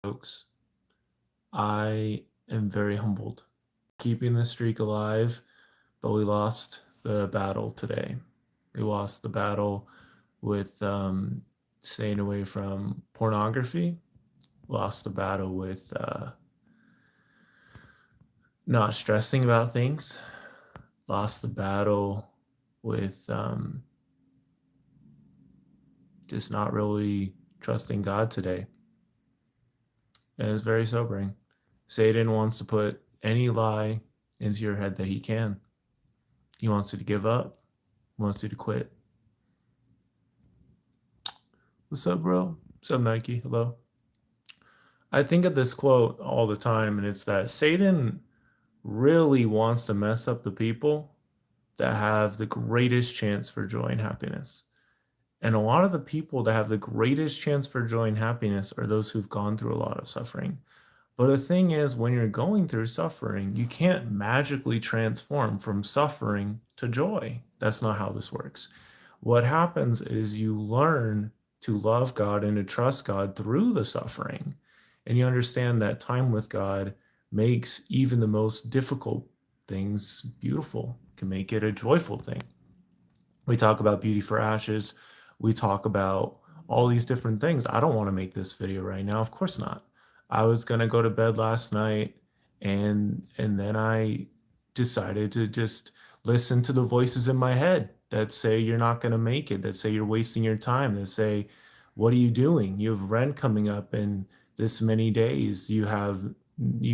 folks. I am very humbled. Keeping the streak alive, but we lost the battle today. We lost the battle with staying away from pornography, lost the battle with not stressing about things, lost the battle with just not really trusting God today. And it's very sobering. Satan wants to put any lie into your head that he can. He wants you to give up. He wants you to quit. What's up, bro? What's up, Nike? Hello. I think of this quote all the time, and it's that Satan really wants to mess up the people that have the greatest chance for joy and happiness. And a lot of the people that have the greatest chance for joy and happiness are those who've gone through a lot of suffering. But the thing is, when you're going through suffering, you can't magically transform from suffering to joy. That's not how this works. What happens is you learn to love God and to trust God through the suffering. And you understand that time with God makes even the most difficult things beautiful, can make it a joyful thing. We talk about beauty for ashes. We talk about all these different things. I don't want to make this video right now. Of course not. I was going to go to bed last night and then I decided to just listen to the voices in my head that say you're not going to make it, that say you're wasting your time, that say, what are you doing? You have rent coming up in this many days. You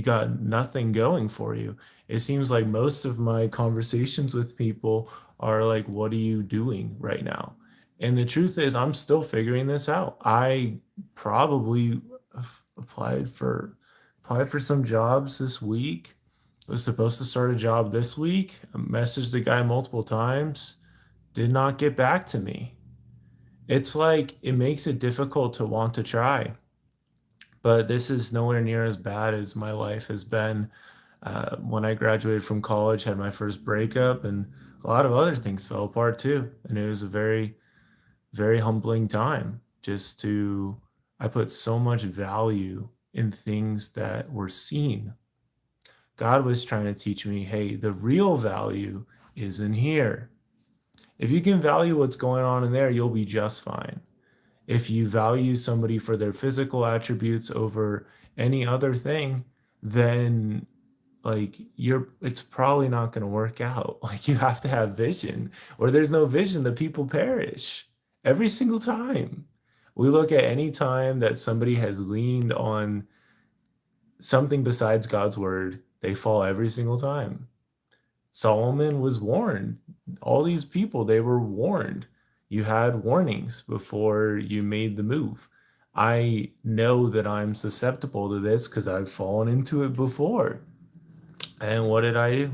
got nothing going for you. It seems like most of my conversations with people are like, what are you doing right now? And the truth is, I'm still figuring this out. I probably applied for some jobs this week. Was supposed to start a job this week. I messaged the guy multiple times. Did not get back to me. It's like it makes it difficult to want to try. But this is nowhere near as bad as my life has been when I graduated from college, had my first breakup, and a lot of other things fell apart too. And it was a very, very humbling time I put so much value in things that were seen. God was trying to teach me, hey, the real value is in here. If you can value what's going on in there, you'll be just fine. If you value somebody for their physical attributes over any other thing, then it's probably not going to work out. Like, you have to have vision. Where there's no vision, the people perish every single time. We look at any time that somebody has leaned on something besides God's word, they fall every single time. Solomon was warned. All these people, they were warned. You had warnings before you made the move. I know that I'm susceptible to this because I've fallen into it before. And what did I do?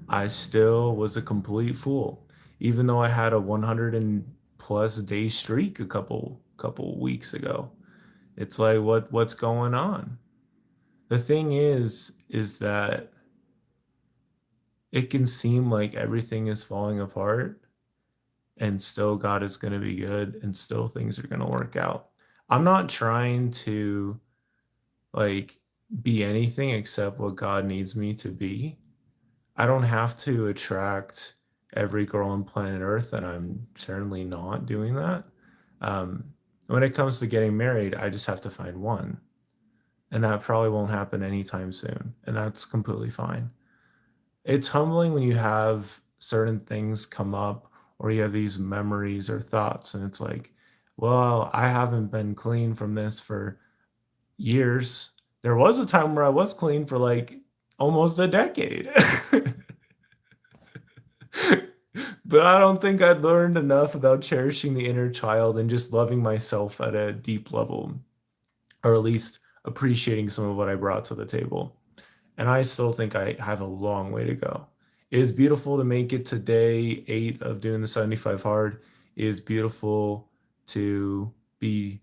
I still was a complete fool, even though I had a 100 and plus day streak a couple weeks ago. It's like, what's going on? The thing is that it can seem like everything is falling apart and still God is going to be good and still things are going to work out. I'm not trying to be anything except what God needs me to be. I don't have to attract every girl on planet Earth, and I'm certainly not doing that. When it comes to getting married, I just have to find one. And that probably won't happen anytime soon. And that's completely fine. It's humbling when you have certain things come up or you have these memories or thoughts, and it's like, well, I haven't been clean from this for years. There was a time where I was clean for almost a decade. But I don't think I'd learned enough about cherishing the inner child and just loving myself at a deep level, or at least appreciating some of what I brought to the table. And I still think I have a long way to go. It is beautiful to make it to day 8 of doing the 75 hard. It is beautiful to be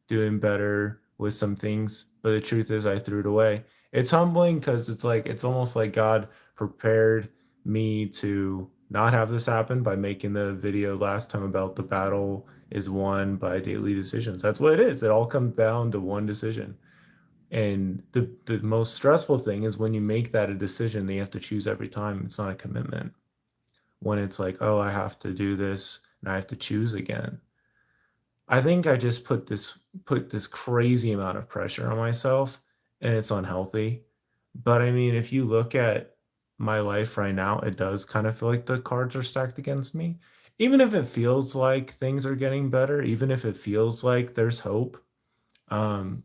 doing better with some things, but the truth is I threw it away. It's humbling because it's almost like God prepared me to not have this happen by making the video last time about the battle is won by daily decisions. That's what it is. It all comes down to one decision. And the most stressful thing is when you make that a decision that you have to choose every time. It's not a commitment. When it's like, oh, I have to do this and I have to choose again. I think I just put this crazy amount of pressure on myself, and it's unhealthy. But I mean, if you look at my life right now, it does kind of feel like the cards are stacked against me. Even if it feels like things are getting better, even if it feels like there's hope,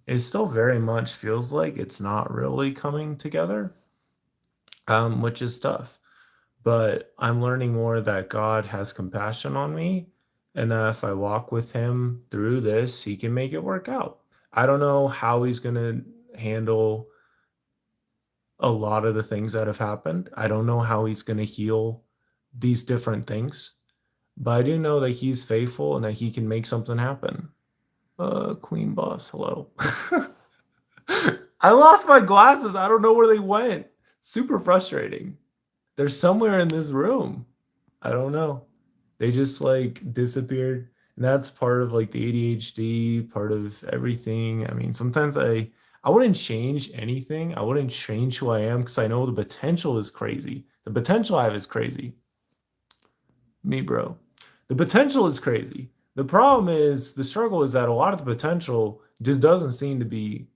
it still very much feels like it's not really coming together, which is tough. But I'm learning more that God has compassion on me, and that if I walk with Him through this, He can make it work out. I don't know how He's going to handle a lot of the things that have happened. I don't know how He's going to heal these different things, but I do know that He's faithful and that He can make something happen. Queen Boss, hello. I lost my glasses. I don't know where they went. Super frustrating. They're somewhere in this room. I don't know. They just like disappeared. And that's part of like the ADHD, part of everything. I mean, sometimes I wouldn't change anything. I wouldn't change who I am because I know the potential is crazy. The potential I have is crazy. Me, bro. The potential is crazy. The problem is the struggle is that a lot of the potential just doesn't seem to be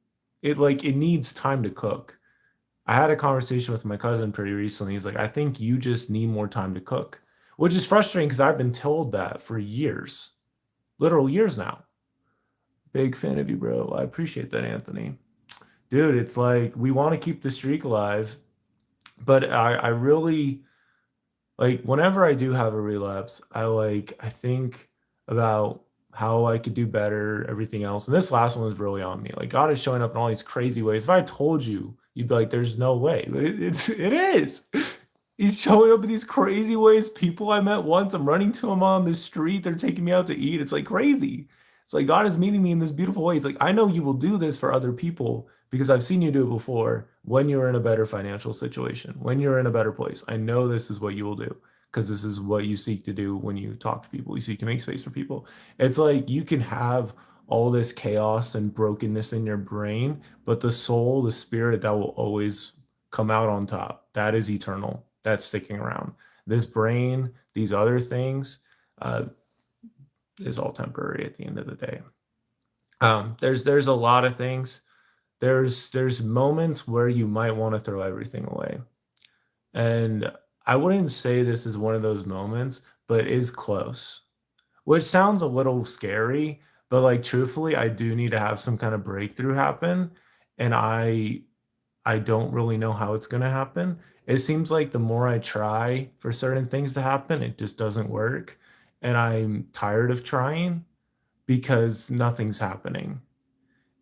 it needs time to cook. I had a conversation with my cousin pretty recently. He's like, I think you just need more time to cook, which is frustrating because I've been told that for years, literal years now. Big fan of you, bro. I appreciate that, Anthony. Dude, it's like we want to keep the streak alive, but I really like whenever I do have a relapse, I think about how I could do better, everything else. And this last one was really on me. Like God is showing up in all these crazy ways. If I told you, you'd be like, "There's no way," but it is. He's showing up in these crazy ways. People I met once, I'm running to them on the street. They're taking me out to eat. It's like crazy. It's like God is meeting me in this beautiful way. He's like, I know you will do this for other people because I've seen you do it before when you're in a better financial situation, when you're in a better place. I know this is what you will do because this is what you seek to do when you talk to people. You seek to make space for people. It's like you can have all this chaos and brokenness in your brain, but the soul, the spirit, that will always come out on top. That is eternal. That's sticking around. This brain, these other things, uh, is all temporary at the end of the day. There's a lot of things. There's moments where you might want to throw everything away. And I wouldn't say this is one of those moments, but it is close. Which sounds a little scary, but like truthfully, I do need to have some kind of breakthrough happen. And I don't really know how it's going to happen. It seems like the more I try for certain things to happen, it just doesn't work. And I'm tired of trying because nothing's happening.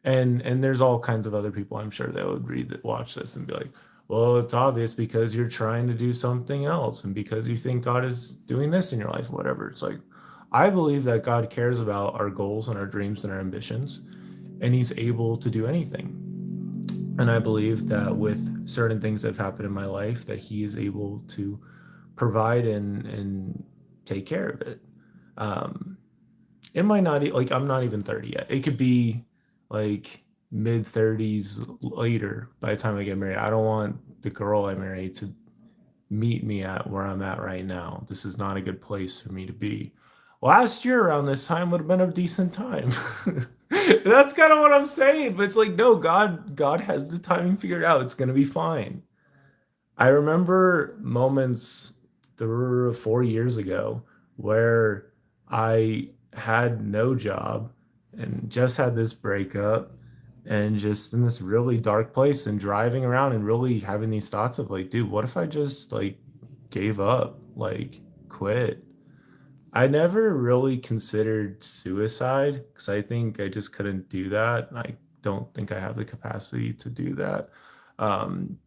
And there's all kinds of other people I'm sure that would watch this and be like, well, it's obvious because you're trying to do something else and because you think God is doing this in your life, whatever. It's like, I believe that God cares about our goals and our dreams and our ambitions, and He's able to do anything. And I believe that with certain things that have happened in my life, that He is able to provide and take care of it. Um, it might not like I'm not even 30 yet. It could be like mid 30s later by the time I get married. I don't want the girl I marry to meet me at where I'm at right now. This is not a good place for me to be. Last year around this time would have been a decent time. That's kind of what I'm saying, but it's like no, God has the timing figured out. It's going to be fine. I remember moments 4 years ago where I had no job and just had this breakup and just in this really dark place and driving around and really having these thoughts of like, dude, what if I just like gave up, like quit? I never really considered suicide because I think I just couldn't do that. I don't think I have the capacity to do that. Um,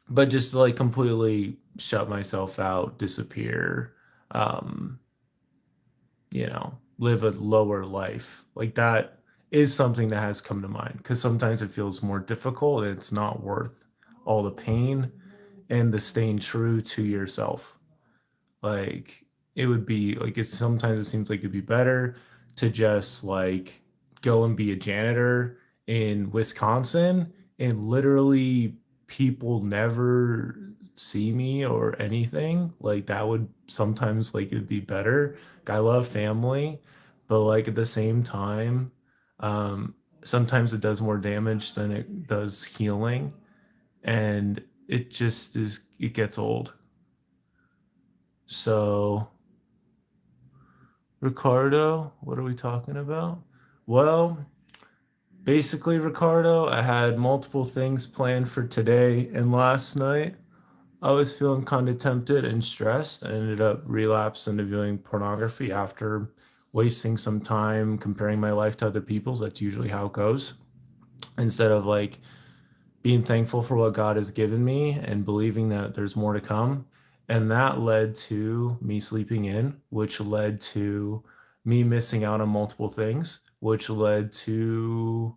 but just to like completely shut myself out, disappear, um, live a lower life. Like that is something that has come to mind because sometimes it feels more difficult and it's not worth all the pain and the staying true to yourself. Like it would be like it's sometimes it seems like it'd be better to just like go and be a janitor in Wisconsin and literally people never see me or anything, like that would sometimes like it'd be better. Like, I love family, but like at the same time, um, sometimes it does more damage than it does healing, and it just is it gets old. So Ricardo, what are we talking about? Well, basically, Ricardo, I had multiple things planned for today and last night. I was feeling kind of tempted and stressed. I ended up relapsing into viewing pornography after wasting some time comparing my life to other people's. That's usually how it goes. Instead of like being thankful for what God has given me and believing that there's more to come. And that led to me sleeping in, which led to me missing out on multiple things, which led to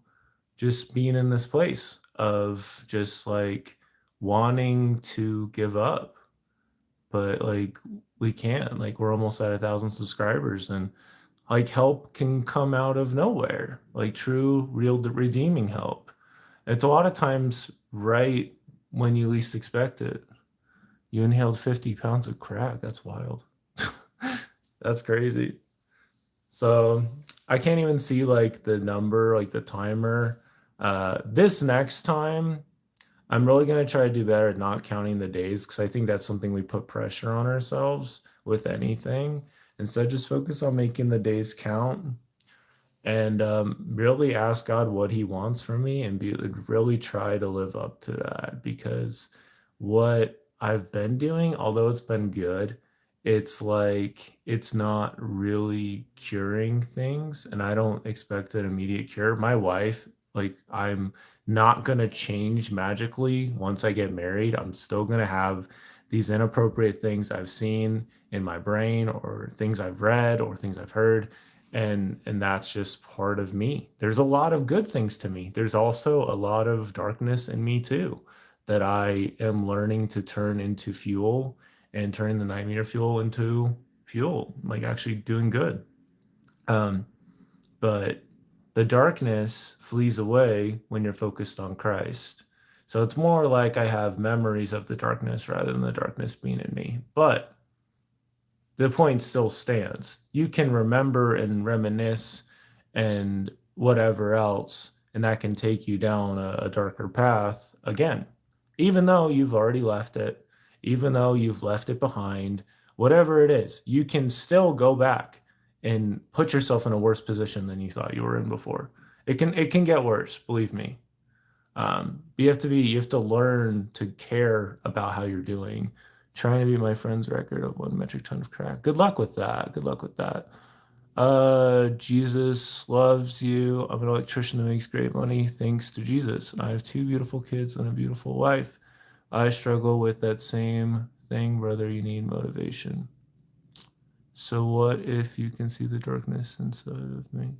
just being in this place of just like wanting to give up. But like we can't, like we're almost at 1,000 subscribers, and like help can come out of nowhere, like true, real, redeeming help. It's a lot of times right when you least expect it. You inhaled 50 pounds of crack. That's wild. That's crazy. So I can't even see like the number, like the timer. This next time, I'm really gonna try to do better at not counting the days because I think that's something we put pressure on ourselves with anything. Instead, just focus on making the days count and really ask God what He wants from me and be really try to live up to that because what I've been doing, although it's been good, it's like it's not really curing things, and I don't expect an immediate cure. My wife, like, I'm not gonna change magically once I get married. I'm still gonna have these inappropriate things I've seen in my brain or things I've read or things I've heard, and that's just part of me. There's a lot of good things to me. There's also a lot of darkness in me too that I am learning to turn into fuel and turning the 9 meter fuel into fuel, like actually doing good. Um, but the darkness flees away when you're focused on Christ. So it's more like I have memories of the darkness rather than the darkness being in me. But the point still stands. You can remember and reminisce and whatever else, and that can take you down a darker path again. Even though you've already left it, even though you've left it behind, whatever it is, you can still go back and put yourself in a worse position than you thought you were in before. It can get worse, believe me. You have to learn to care about how you're doing. Trying to beat my friend's record of 1 metric ton of crack. Good luck with that. Good luck with that. Jesus loves you. I'm an electrician that makes great money thanks to Jesus. I have 2 beautiful kids and a beautiful wife. I struggle with that same thing, brother. You need motivation. So what if you can see the darkness inside of me?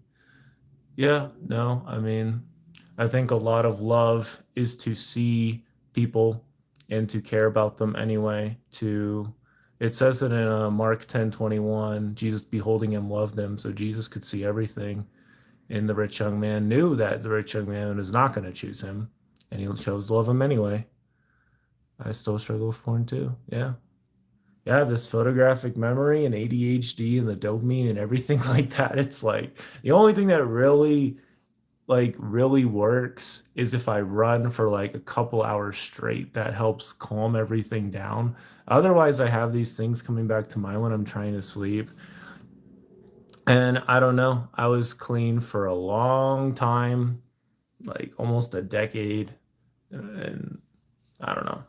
Yeah, no, I mean, I think a lot of love is to see people and to care about them anyway. To it says it in Mark 10:21, Jesus beholding him loved him, so Jesus could see everything. And the rich young man knew that the rich young man was not going to choose him, and he chose to love him anyway. I still struggle with porn too. Yeah. Yeah, this photographic memory and ADHD and the dopamine and everything like that. It's like the only thing that really works is if I run for like a couple hours straight. That helps calm everything down. Otherwise, I have these things coming back to mind when I'm trying to sleep. And I don't know. I was clean for a long time, like almost a decade. And I don't know.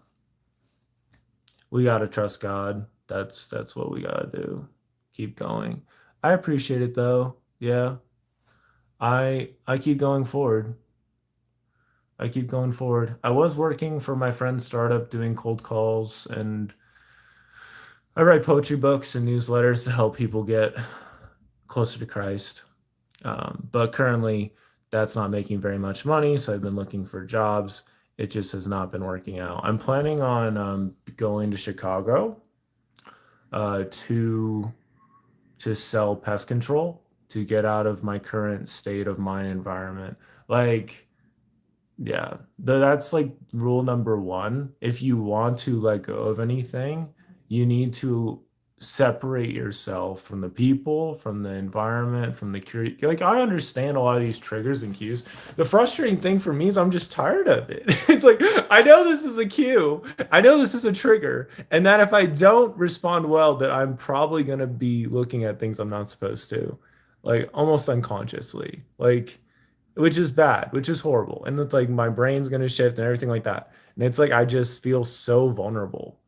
We gotta trust God. That's what we gotta do. Keep going. I appreciate it though. Yeah. I keep going forward. I keep going forward. I was working for my friend's startup doing cold calls, and I write poetry books and newsletters to help people get closer to Christ. But currently, that's not making very much money, so I've been looking for jobs. It just has not been working out. I'm planning on going to Chicago to sell pest control to get out of my current state of mind environment. Like Yeah, that's like rule number one. If you want to let go of anything, you need to separate yourself from the people, from the environment, from the curious. Like, I understand a lot of these triggers and cues. The frustrating thing for me is I'm just tired of it. It's like, I know this is a cue, I know this is a trigger, and that if I don't respond well, that I'm probably gonna be looking at things I'm not supposed to, like almost unconsciously. Like, which is bad, which is horrible. And it's like my brain's gonna shift and everything like that. And it's like I just feel so vulnerable.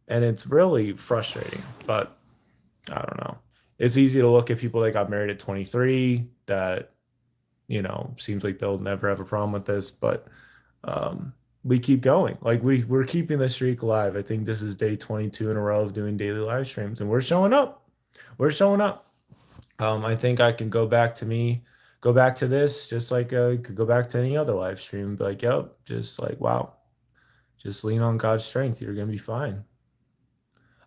And it's really frustrating. But I don't know. It's easy to look at people that got married at 23 that, seems like they'll never have a problem with this, but we keep going. Like we're keeping the streak alive. I think this is day 22 in a row of doing daily live streams, and we're showing up. We're showing up. I think I can go back to this, just like I could go back to any other live stream. Be like, yep, just like, wow, just lean on God's strength. You're gonna be fine.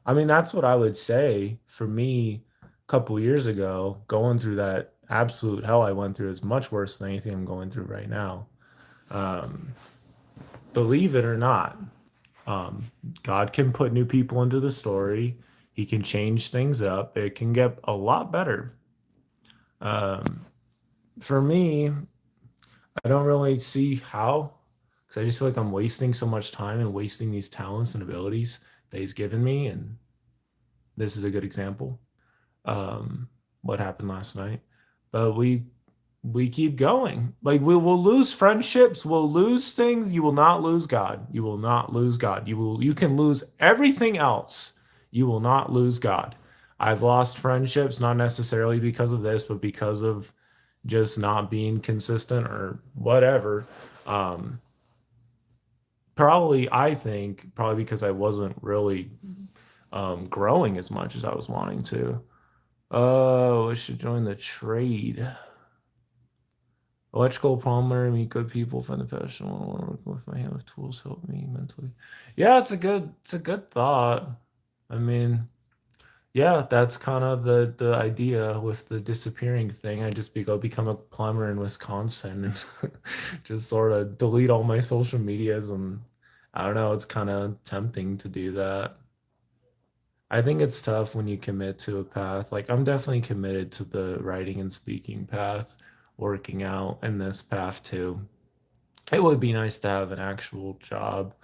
I mean, that's what I would say for me. A couple years ago, going through that absolute hell I went through is much worse than anything I'm going through right now. Um, believe it or not, God can put new people into the story. He can change things up. It can get a lot better. Um, for me, I don't really see how, because I just feel like I'm wasting so much time and wasting these talents and abilities that he's given me. And this is a good example. What happened last night. But we keep going. Like we will lose friendships, we'll lose things. You will not lose God. You will not lose God. You can lose everything else. You will not lose God. I've lost friendships, not necessarily because of this, but because of just not being consistent or whatever. Um, I think, probably because I wasn't really growing as much as I was wanting to. Oh, I should join the trade. Electrical plumber, meet good people, find the passion. Want to work with my hand with tools, help me mentally. Yeah, it's a good thought. I mean, yeah, that's kind of the idea with the disappearing thing. I just go become a plumber in Wisconsin and just sort of delete all my social medias, and I don't know, it's kind of tempting to do that. I think it's tough when you commit to a path. Like I'm definitely committed to the writing and speaking path, working out in this path too. It would be nice to have an actual job.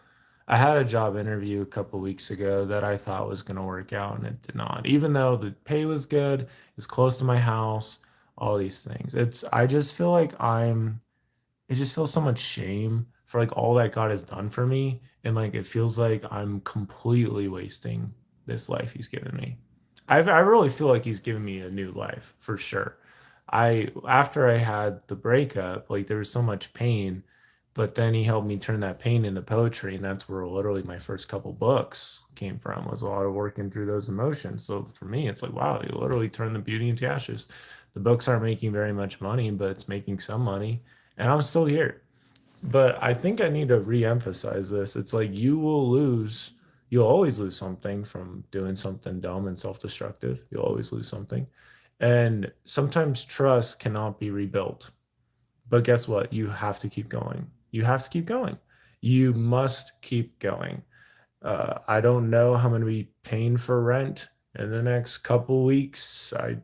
I had a job interview a couple weeks ago that I thought was going to work out and it did not. Even though the pay was good, it's close to my house, all these things. I just feel like it just feels so much shame for like all that God has done for me. And like it feels like I'm completely wasting this life he's given me. I really feel like he's given me a new life for sure. After I had the breakup, like there was so much pain, but then he helped me turn that pain into poetry, and that's where literally my first couple books came from, was a lot of working through those emotions. So for me, it's like, wow, you literally turn the beauty into ashes. The books aren't making very much money, but it's making some money, and I'm still here. But I think I need to re-emphasize this. It's like you'll always lose something from doing something dumb and self-destructive. You'll always lose something. And sometimes trust cannot be rebuilt. But guess what? You have to keep going. You have to keep going. You must keep going. I don't know how I'm going to be paying for rent in the next couple weeks. I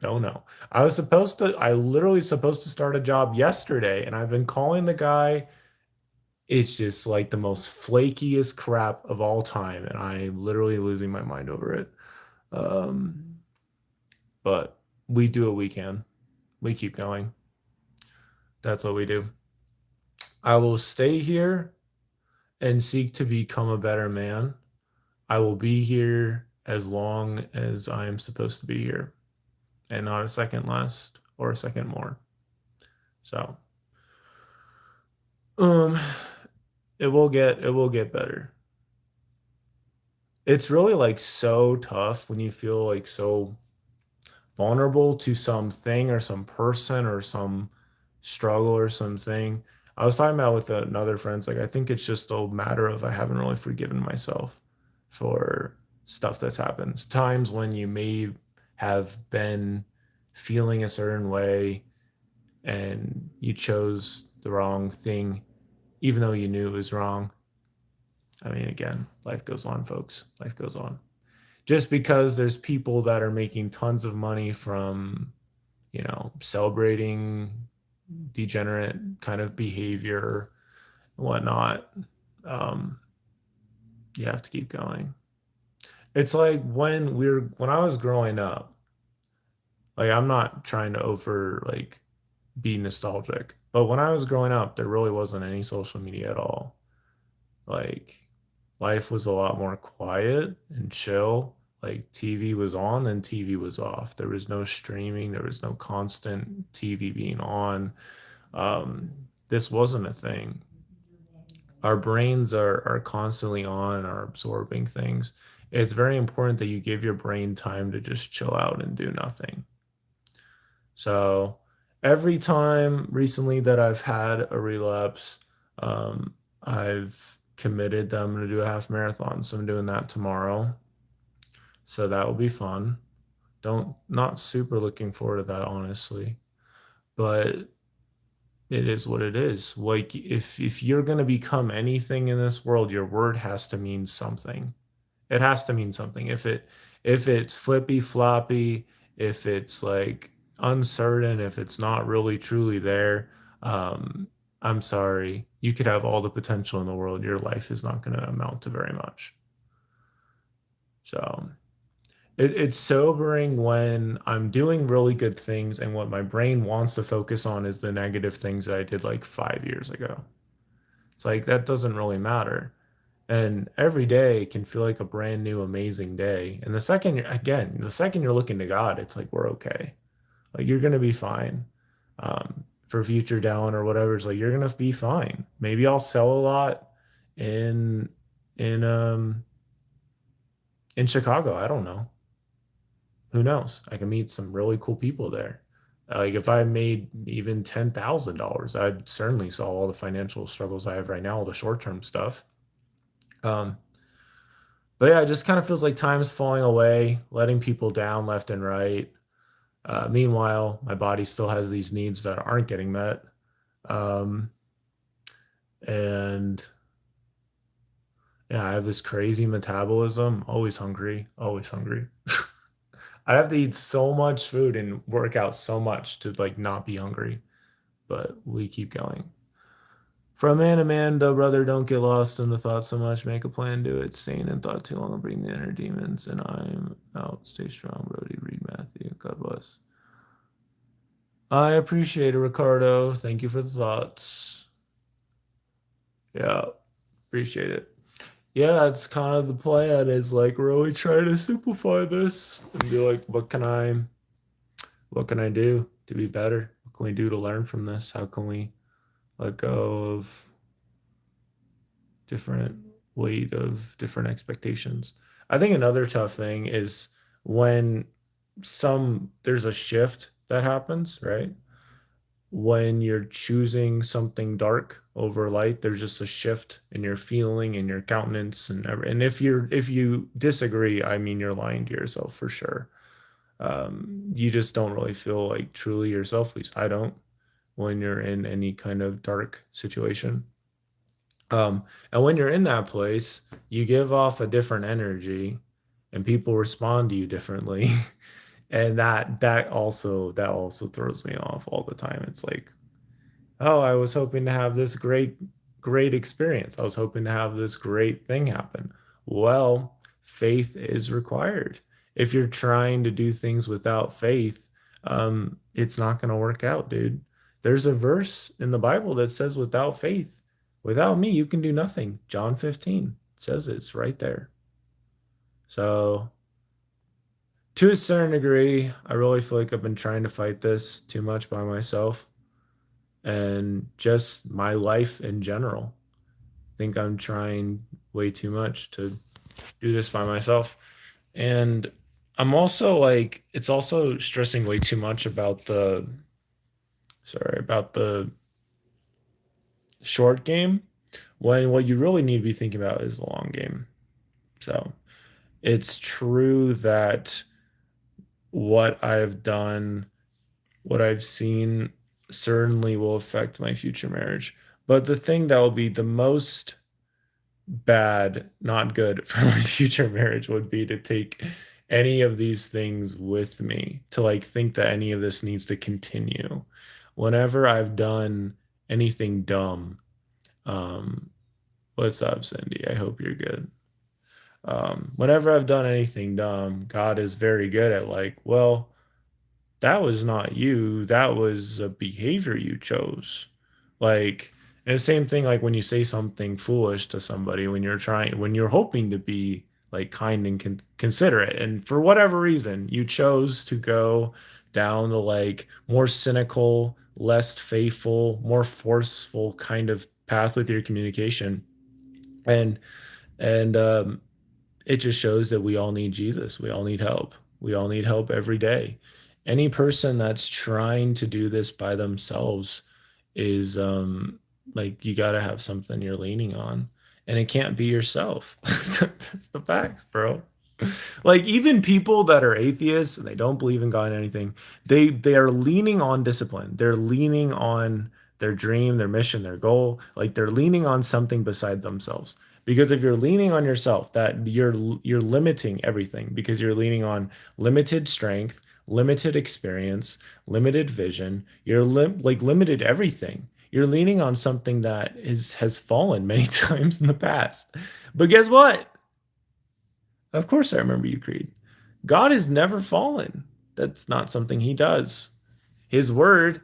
don't know. I literally supposed to start a job yesterday, and I've been calling the guy. It's just like the most flakiest crap of all time, and I'm literally losing my mind over it. Um, but we do what we can. We keep going. That's what we do. I will stay here and seek to become a better man. I will be here as long as I am supposed to be here, and not a second less or a second more. So, um, it will get better. It's really like so tough when you feel like so vulnerable to something or some person or some struggle or something. I was talking about with another friend, like I think it's just a matter of I haven't really forgiven myself for stuff that's happened. Times when you may have been feeling a certain way and you chose the wrong thing even though you knew it was wrong. I mean, again, life goes on, folks. Life goes on. Just because there's people that are making tons of money from, celebrating degenerate kind of behavior and whatnot, um, you have to keep going. It's like when I was growing up, like I'm not trying to over like be nostalgic, but when I was growing up, there really wasn't any social media at all. Like life was a lot more quiet and chill. Like TV was on, then TV was off. There was no streaming, there was no constant TV being on. This wasn't a thing. Our brains are constantly on, are absorbing things. It's very important that you give your brain time to just chill out and do nothing. So every time recently that I've had a relapse, I've committed that I'm going to do a half marathon. So I'm doing that tomorrow. So that will be fun. Don't not super looking forward to that honestly, but it is what it is. Like if you're going to become anything in this world, your word has to mean something. It has to mean something. If it's flippy floppy, if it's like uncertain, if it's not really truly there, um, I'm sorry. You could have all the potential in the world. Your life is not going to amount to very much. So it's sobering when I'm doing really good things and what my brain wants to focus on is the negative things that I did like 5 years ago. It's like that doesn't really matter. And every day can feel like a brand new, amazing day. And the second you're looking to God, it's like we're okay. Like you're gonna be fine. For future down or whatever, it's like you're gonna be fine. Maybe I'll sell a lot in in um in Chicago. I don't know. Who knows? I can meet some really cool people there. Like if I made even $10,000, I'd certainly solve all the financial struggles I have right now, all the short term stuff. Um, But yeah, it just kind of feels like time's falling away, letting people down left and right. Meanwhile, my body still has these needs that aren't getting met. Um, and yeah, I have this crazy metabolism, always hungry, always hungry. I have to eat so much food and work out so much to like not be hungry, but we keep going. From man to man, though, brother, don't get lost in the thought so much. Make a plan, do it. Staying in thought too long will bring the inner demons. And I'm out. Stay strong, Brody. Read Matthew. God bless. I appreciate it, Ricardo. Thank you for the thoughts. Yeah, appreciate it. Yeah, that's kind of the plan is like really try to simplify this and be like, what can I do to be better? What can we do to learn from this? How can we let go of different weight of different expectations? I think another tough thing is when there's a shift that happens, right? When you're choosing something dark over light, there's just a shift in your feeling and your countenance and if you disagree, I mean you're lying to yourself for sure. You just don't really feel like truly yourself, at least I don't, when you're in any kind of dark situation. And when you're in that place, you give off a different energy and people respond to you differently. And that also throws me off all the time. It's like, oh, I was hoping to have this great experience. I was hoping to have this great thing happen. Well, faith is required. If you're trying to do things without faith, it's not going to work out, dude. There's a verse in the Bible that says, without faith, without me, you can do nothing. John 15 says it's right there. So, to a certain degree, I really feel like I've been trying to fight this too much by myself and just my life in general. I think I'm trying way too much to do this by myself. And I'm also like, it's also stressing way too much about the short game when what you really need to be thinking about is the long game. So it's true that what I've done, what I've seen certainly will affect my future marriage. But the thing that will be the most bad, not good for my future marriage would be to take any of these things with me, to like think that any of this needs to continue. Whenever I've done anything dumb, um, what's up, Cindy? I hope you're good. Whenever I've done anything dumb, God is very good at like, well, that was not you. That was a behavior you chose. Like, and the same thing, like when you say something foolish to somebody, when you're hoping to be like kind and considerate, and for whatever reason, you chose to go down the like more cynical, less faithful, more forceful kind of path with your communication. And, and it just shows that we all need Jesus. We all need help. We all need help every day. Any person that's trying to do this by themselves is like you got to have something you're leaning on, and it can't be yourself. That's the facts, bro. Like even people that are atheists and they don't believe in God and anything, they are leaning on discipline. They're leaning on their dream, their mission, their goal. Like they're leaning on something beside themselves. Because if you're leaning on yourself, that you're limiting everything because you're leaning on limited strength, limited experience, limited vision. You're like limited everything. You're leaning on something that has fallen many times in the past. But guess what? Of course, I remember you, Creed. God has never fallen. That's not something he does. His word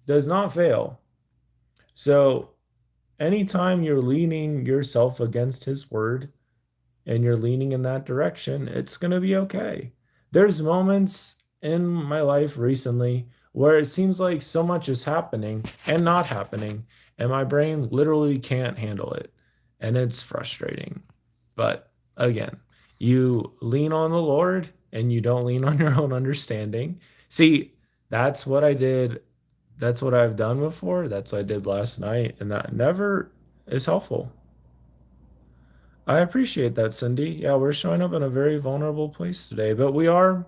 does not fail. So, anytime you're leaning yourself against his word and you're leaning in that direction, it's going to be okay. There's moments in my life recently where it seems like so much is happening and not happening, and my brain literally can't handle it. And it's frustrating. But again, you lean on the Lord and you don't lean on your own understanding. See, that's what I did. That's what I've done before. That's what I did last night. And that never is helpful. I appreciate that, Cindy. Yeah, we're showing up in a very vulnerable place today, but we are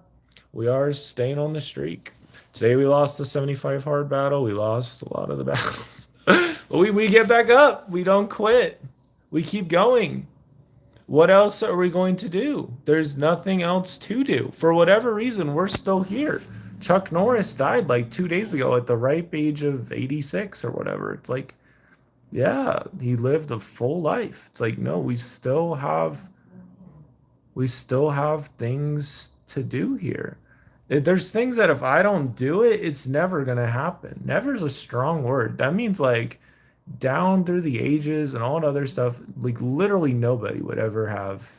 staying on the streak. Today we lost the 75 hard battle. We lost a lot of the battles. But we get back up. We don't quit. We keep going. What else are we going to do? There's nothing else to do. For whatever reason, we're still here. Chuck Norris died like 2 days ago at the ripe age of 86 or whatever. It's like, yeah, he lived a full life. It's like, no, we still have things to do here. There's things that if I don't do it, it's never gonna happen. Never is a strong word. That means like down through the ages and all that other stuff, like literally nobody would ever have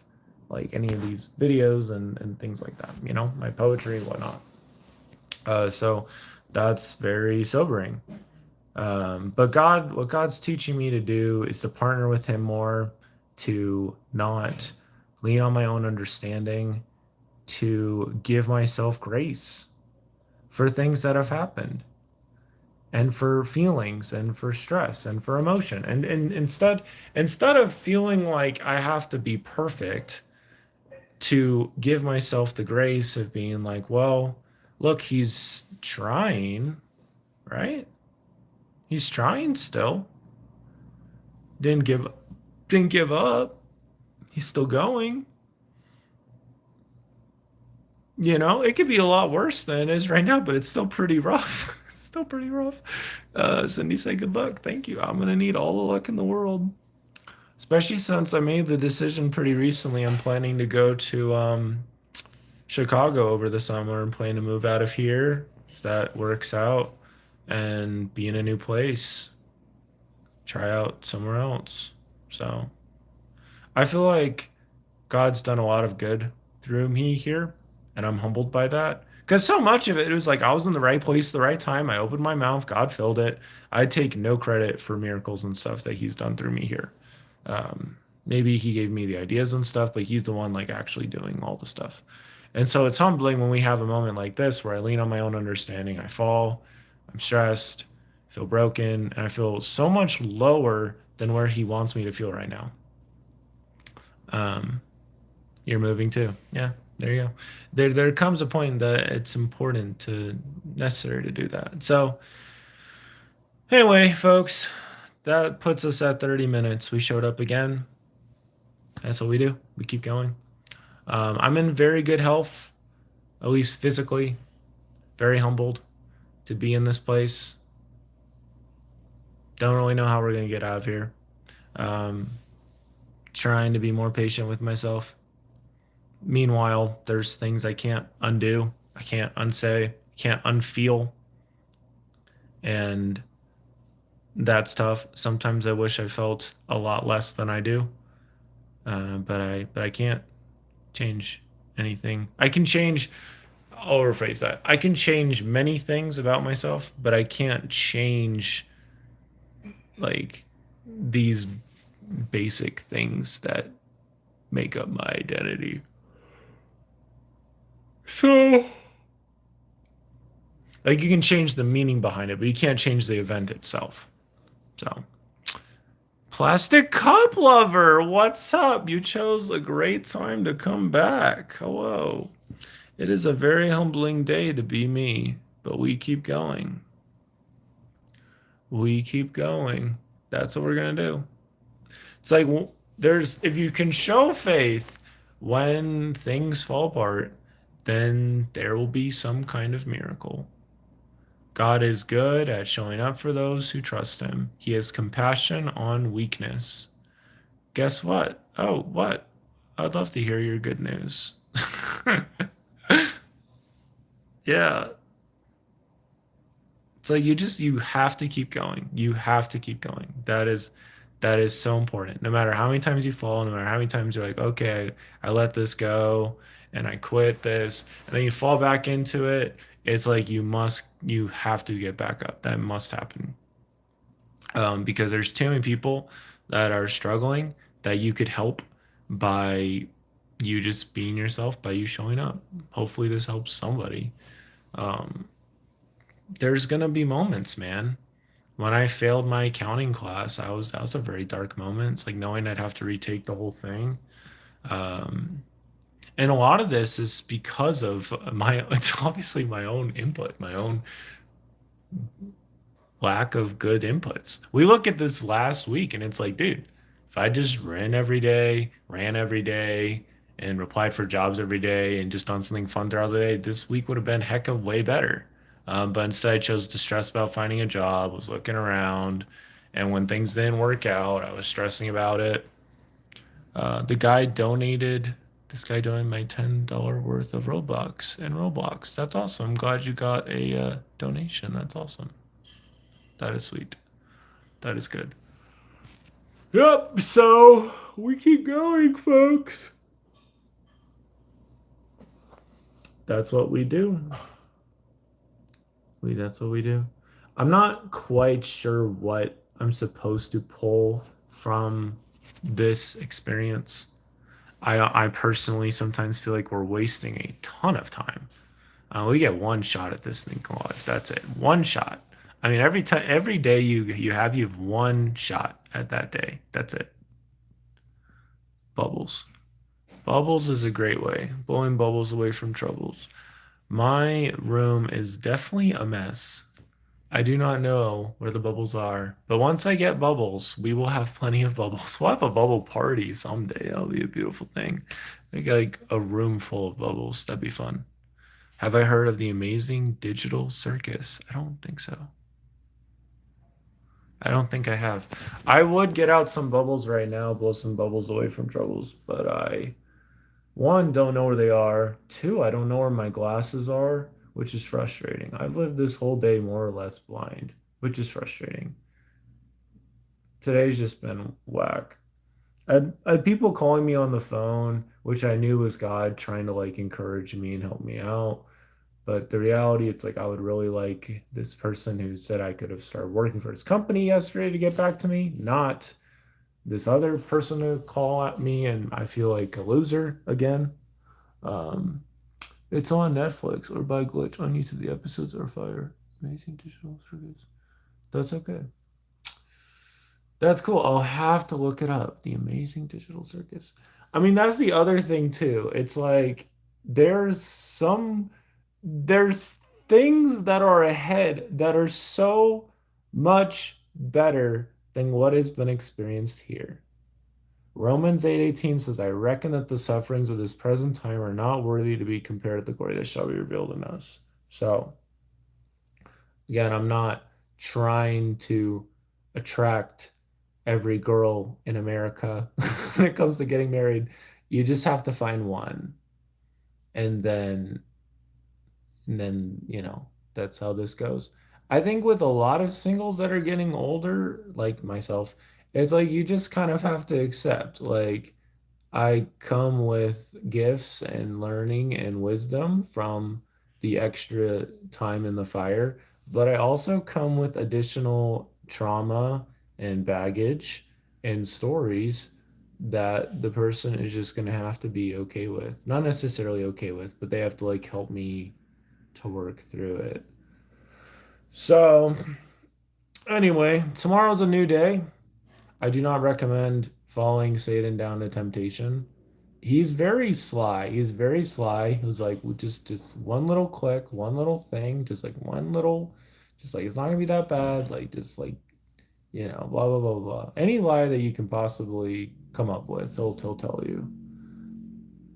like any of these videos and things like that, my poetry and whatnot. So that's very sobering. But what God's teaching me to do is to partner with Him more, to not lean on my own understanding, to give myself grace for things that have happened, and for feelings, and for stress, and for emotion. And instead of feeling like I have to be perfect, to give myself the grace of being like, well, look, he's trying, right? He's trying still. Didn't give up. He's still going. It could be a lot worse than it is right now, but it's still pretty rough. It's still pretty rough. Cindy said, good luck. Thank you. I'm going to need all the luck in the world, especially since I made the decision pretty recently. I'm planning to go to Chicago over the summer and plan to move out of here if that works out and be in a new place, try out somewhere else. So I feel like God's done a lot of good through me here, and I'm humbled by that. Because so much of it was like I was in the right place at the right time. I opened my mouth, God filled it. I take no credit for miracles and stuff that He's done through me here. Maybe He gave me the ideas and stuff, but He's the one like actually doing all the stuff. And so it's humbling when we have a moment like this where I lean on my own understanding. I fall, I'm stressed, feel broken, and I feel so much lower than where He wants me to feel right now. Um, you're moving too. Yeah, there you go. There comes a point that it's important to necessary to do that. So anyway, folks, That puts us at 30 minutes. We showed up again. That's what we do. We keep going. I'm in very good health, at least physically. Very humbled to be in this place. Don't really know how we're going to get out of here. Um, Trying to be more patient with myself. Meanwhile, there's things I can't undo, I can't unsay, can't unfeel, and that's tough. Sometimes I wish I felt a lot less than I do, but I can't change anything. I can change. I'll rephrase that. I can change many things about myself, but I can't change like these basic things that make up my identity. So, like, you can change the meaning behind it, but you can't change the event itself. So, Plastic Cup Lover, what's up? You chose a great time to come back. Hello. It is a very humbling day to be me, but we keep going. We keep going. That's what we're going to do. It's like there's, if you can show faith when things fall apart, then there will be some kind of miracle. God is good at showing up for those who trust him. He has compassion on weakness. Guess what? Oh, what? I'd love to hear your good news. Yeah. It's like you have to keep going. You have to keep going. That is so important. No matter how many times you fall, no matter how many times you're like, okay, I let this go and I quit this, and then you fall back into it. It's like you have to get back up. That must happen. Because there's too many people that are struggling that you could help by you just being yourself, by you showing up. Hopefully this helps somebody. Um, there's gonna be moments, man. When I failed my accounting class, that was a very dark moment. It's like knowing I'd have to retake the whole thing. Um, and a lot of this is because of my, it's obviously my own input, my own lack of good inputs. We look at this last week and it's like, dude, if I just ran every day, and replied for jobs every day and just done something fun throughout the day, this week would have been heck of way better. But instead, I chose to stress about finding a job, was looking around, and when things didn't work out, I was stressing about it. The guy donated, this guy donated my $10 worth of Robux and Roblox. That's awesome. I'm glad you got a donation. That's awesome. That is sweet. That is good. Yep, so we keep going, folks. That's what we do. That's what we do. I'm not quite sure what I'm supposed to pull from this experience. I personally sometimes feel like we're wasting a ton of time. We get one shot at this thing live. That's it. One shot. I mean, every day you have one shot at that day. That's it. Bubbles. Bubbles is a great way. Blowing bubbles away from troubles. My room is definitely a mess. I do not know where the bubbles are, but once I get bubbles, we will have plenty of bubbles. We'll have a bubble party someday. That'll be a beautiful thing. Like a room full of bubbles. That'd be fun. Have I heard of the amazing digital circus? I don't think so. I don't think I have. I would get out some bubbles right now, blow some bubbles away from troubles, but one, don't know where they are. Two, I don't know where my glasses are, which is frustrating. I've lived this whole day more or less blind, which is frustrating. Today's just been whack. I had people calling me on the phone, which I knew was God trying to like encourage me and help me out. But the reality, it's like I would really like this person who said I could have started working for his company yesterday to get back to me, not this other person to call at me, and I feel like a loser again. Um, it's on Netflix or by glitch on YouTube. The episodes are fire. Amazing digital service. That's okay. That's cool. I'll have to look it up. The Amazing Digital Circus. I mean, that's the other thing too. It's like there's some there's things that are ahead that are so much better than what has been experienced here. Romans 8:18 says, I reckon that the sufferings of this present time are not worthy to be compared to the glory that shall be revealed in us. So, again, I'm not trying to attract every girl in America when it comes to getting married. You just have to find one. And then, that's how this goes. I think with a lot of singles that are getting older, like myself, it's like you just kind of have to accept, like, I come with gifts and learning and wisdom from the extra time in the fire, but I also come with additional trauma and baggage and stories that the person is just going to have to be okay with. Not necessarily okay with, but they have to like help me to work through it. So, anyway, tomorrow's a new day. I do not recommend following Satan down to temptation. He's very sly. He's very sly. He was like, just one little click, one little thing, just like one little, just like it's not gonna be that bad. Like just like blah blah blah blah. Any lie that you can possibly come up with, he'll tell you.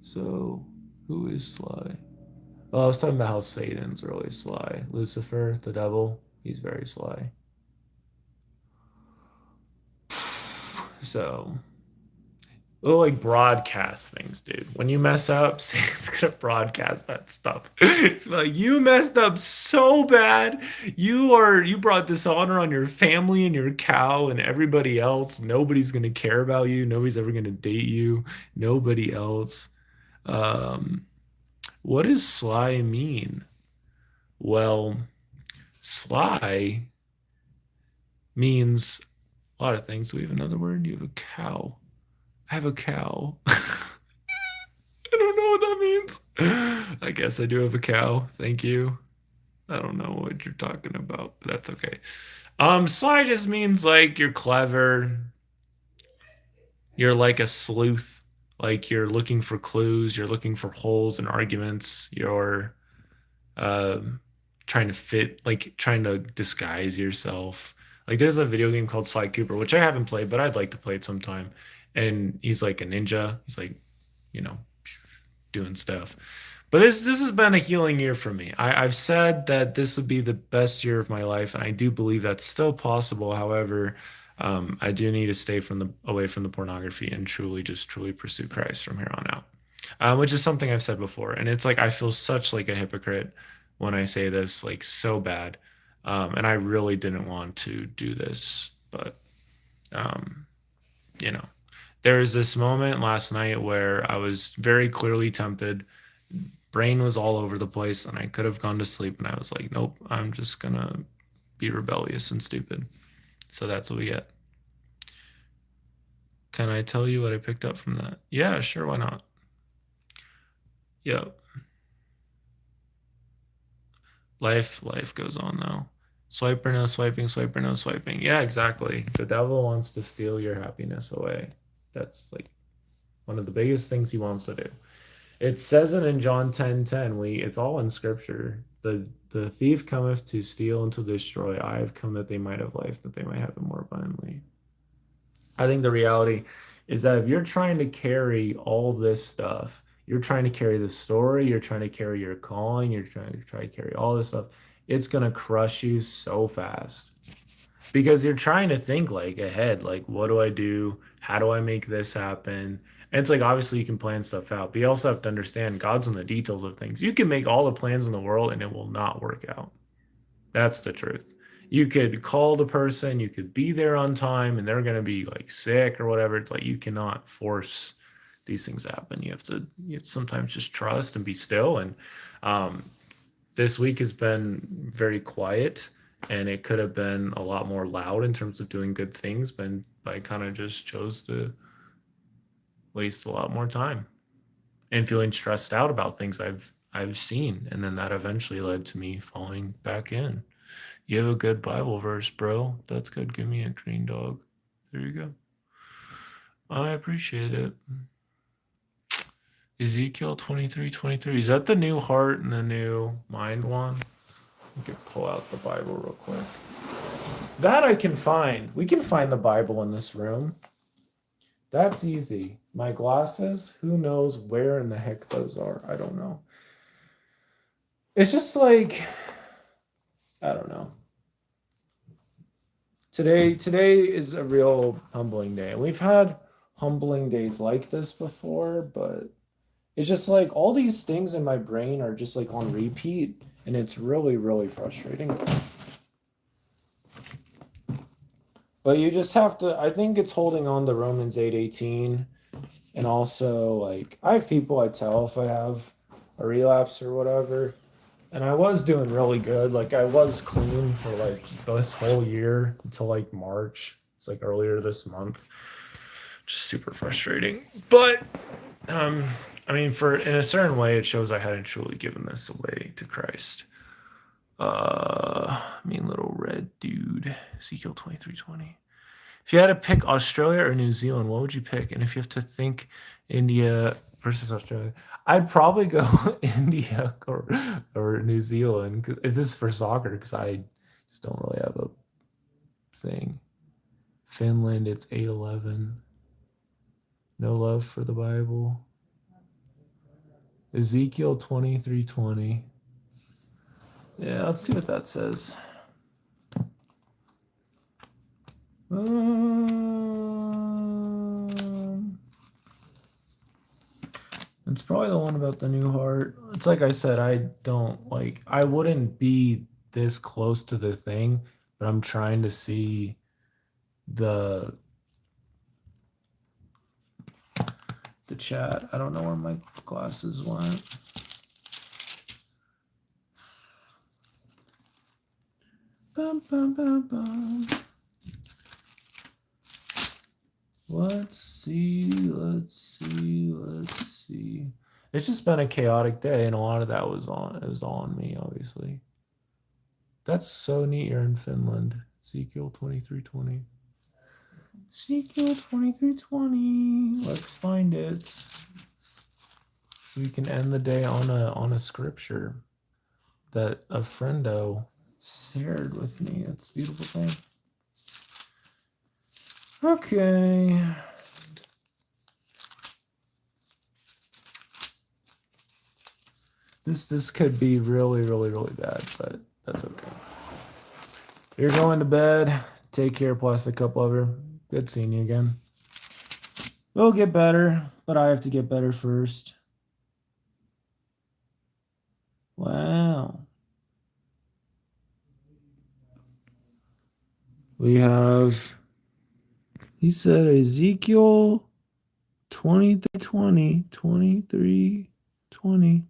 So, who is sly? Oh, I was talking about how Satan's really sly. Lucifer, the devil, he's very sly. So. They'll like broadcast things, dude. When you mess up, it's gonna broadcast that stuff. It's like you messed up so bad. You brought dishonor on your family and your cow and everybody else. Nobody's gonna care about you. Nobody's ever gonna date you. Nobody else. Um, what does sly mean? Well, sly means a lot of things. Do we have another word? You have a cow. I have a cow. I don't know what that means. I guess I do have a cow. Thank you. I don't know what you're talking about, but that's okay. Sly just means like you're clever. You're like a sleuth. Like you're looking for clues. You're looking for holes in arguments. You're trying to fit, like trying to disguise yourself. Like there's a video game called Sly Cooper, which I haven't played, but I'd like to play it sometime. And he's like a ninja. He's like, you know, doing stuff. But this has been a healing year for me. I've said that this would be the best year of my life, and I do believe that's still possible. However, I do need to stay away from the pornography and truly pursue Christ from here on out, which is something I've said before. And it's like I feel such like a hypocrite when I say this, like so bad. And I really didn't want to do this, but um, you know, there was this moment last night where I was very clearly tempted. Brain was all over the place, and I could have gone to sleep, and I was like, nope, I'm just gonna be rebellious and stupid. So that's what we get. Can I tell you what I picked up from that? Yeah, sure, why not? Yep. Life goes on though. Swiper, no swiping, swiper, no swiping. Yeah, exactly. The devil wants to steal your happiness away. That's like one of the biggest things he wants to do. It says it in John 10:10. It's all in scripture. The thief cometh to steal and to destroy. I have come that they might have life, that they might have it more abundantly. I think the reality is that if you're trying to carry all this stuff, you're trying to carry the story, you're trying to carry your calling, you're try to carry all this stuff, it's gonna crush you so fast because you're trying to think like ahead, like what do I do? How do I make this happen? And it's like obviously you can plan stuff out, but you also have to understand God's in the details of things. You can make all the plans in the world and it will not work out. That's the truth. You could call the person, you could be there on time, and they're going to be like sick or whatever. It's like you cannot force these things to happen. You have to sometimes just trust and be still. And this week has been very quiet, and it could have been a lot more loud in terms of doing good things, but I kind of just chose to waste a lot more time and feeling stressed out about things I've seen, and then that eventually led to me falling back in. You have a good Bible verse, bro. That's good. Give me a green dog. There you go. I appreciate it. Ezekiel 23:23. Is that the new heart and the new mind one? We could pull out the Bible real quick. That I can find. We can find the Bible in this room. That's easy. My glasses, who knows where in the heck those are? I don't know. It's just like, I don't know. Today is a real humbling day. And we've had humbling days like this before, but it's just like all these things in my brain are just like on repeat, and it's really, really frustrating. But you just have to, I think it's holding on to Romans 8:18. And also, like, I have people I tell if I have a relapse or whatever. And I was doing really good. Like, I was clean for like this whole year until like March. It's like earlier this month. Just super frustrating. But, um, I mean, for in a certain way, it shows I hadn't truly given this away to Christ. Mean little red dude, Ezekiel 23:20. If you had to pick Australia or New Zealand, what would you pick? And if you have to think India versus Australia, I'd probably go India or New Zealand. If this is for soccer, because I just don't really have a thing. Finland, it's 8-11. No love for the Bible. Ezekiel 23:20. Yeah, let's see what that says. It's probably the one about the new heart. It's like I said, I wouldn't be this close to the thing, but I'm trying to see the chat. I don't know where my glasses went. Bum, bum, bum, bum. Let's see. It's just been a chaotic day, and a lot of that it was all on me, obviously. That's so neat you're in Finland. Ezekiel 23:20. Ezekiel 23:20. Let's find it. So we can end the day on a scripture that a friendo shared with me. It's a beautiful thing. Okay. This could be really, really, really bad, but that's okay. You're going to bed. Take care, plastic cup lover. Good seeing you again. We'll get better, but I have to get better first. Wow. We have, he said Ezekiel 23:20.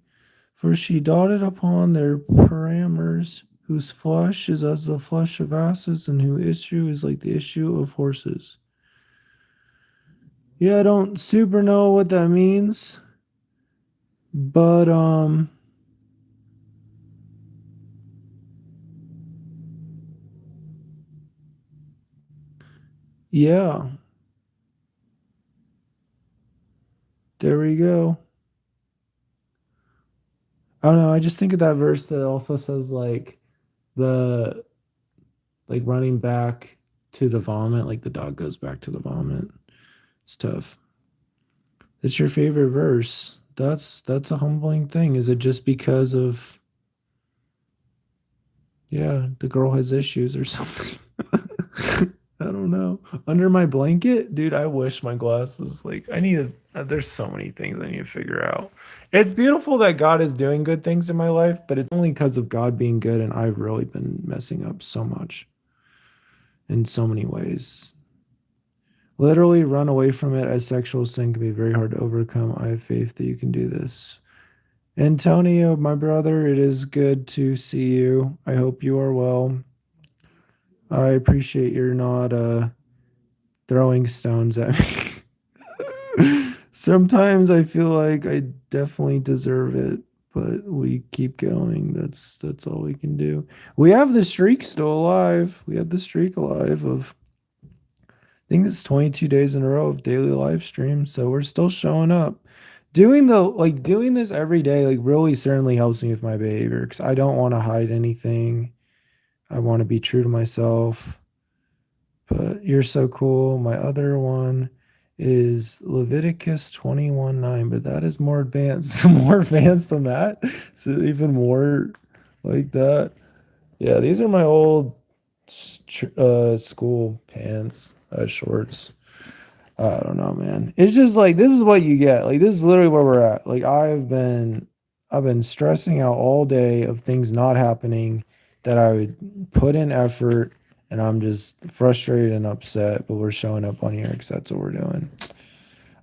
For she dotted upon their parameters, whose flesh is as the flesh of asses, and whose issue is like the issue of horses. Yeah, I don't super know what that means, but yeah. There we go. I don't know. I just think of that verse that also says the like running back to the vomit, like the dog goes back to the vomit. It's tough. It's your favorite verse. That's a humbling thing. Is it just because of the girl has issues or something? I don't know. Under my blanket, dude, I wish my glasses I need to there's so many things I need to figure out. It's beautiful that God is doing good things in my life, but it's only because of God being good, and I've really been messing up so much in so many ways. Literally run away from it, as sexual sin can be very hard to overcome. I have faith that you can do this. Antonio, my brother, it is good to see you. I hope you are well. I appreciate you're not throwing stones at me. Sometimes I feel like I definitely deserve it, but we keep going. That's all we can do. We have the streak still alive. We have the streak alive of, I think it's 22 days in a row of daily live streams, so we're still showing up. Doing this every day really certainly helps me with my behavior, because I don't want to hide anything. I want to be true to myself. But you're so cool. My other one is Leviticus 21:9, but that is more advanced, more advanced than that. So even more like that. Yeah, these are my old school pants, shorts. I don't know, man. It's just like this is what you get. Like this is literally where we're at. Like I've been stressing out all day of things not happening that I would put in effort, and I'm just frustrated and upset, but we're showing up on here because that's what we're doing.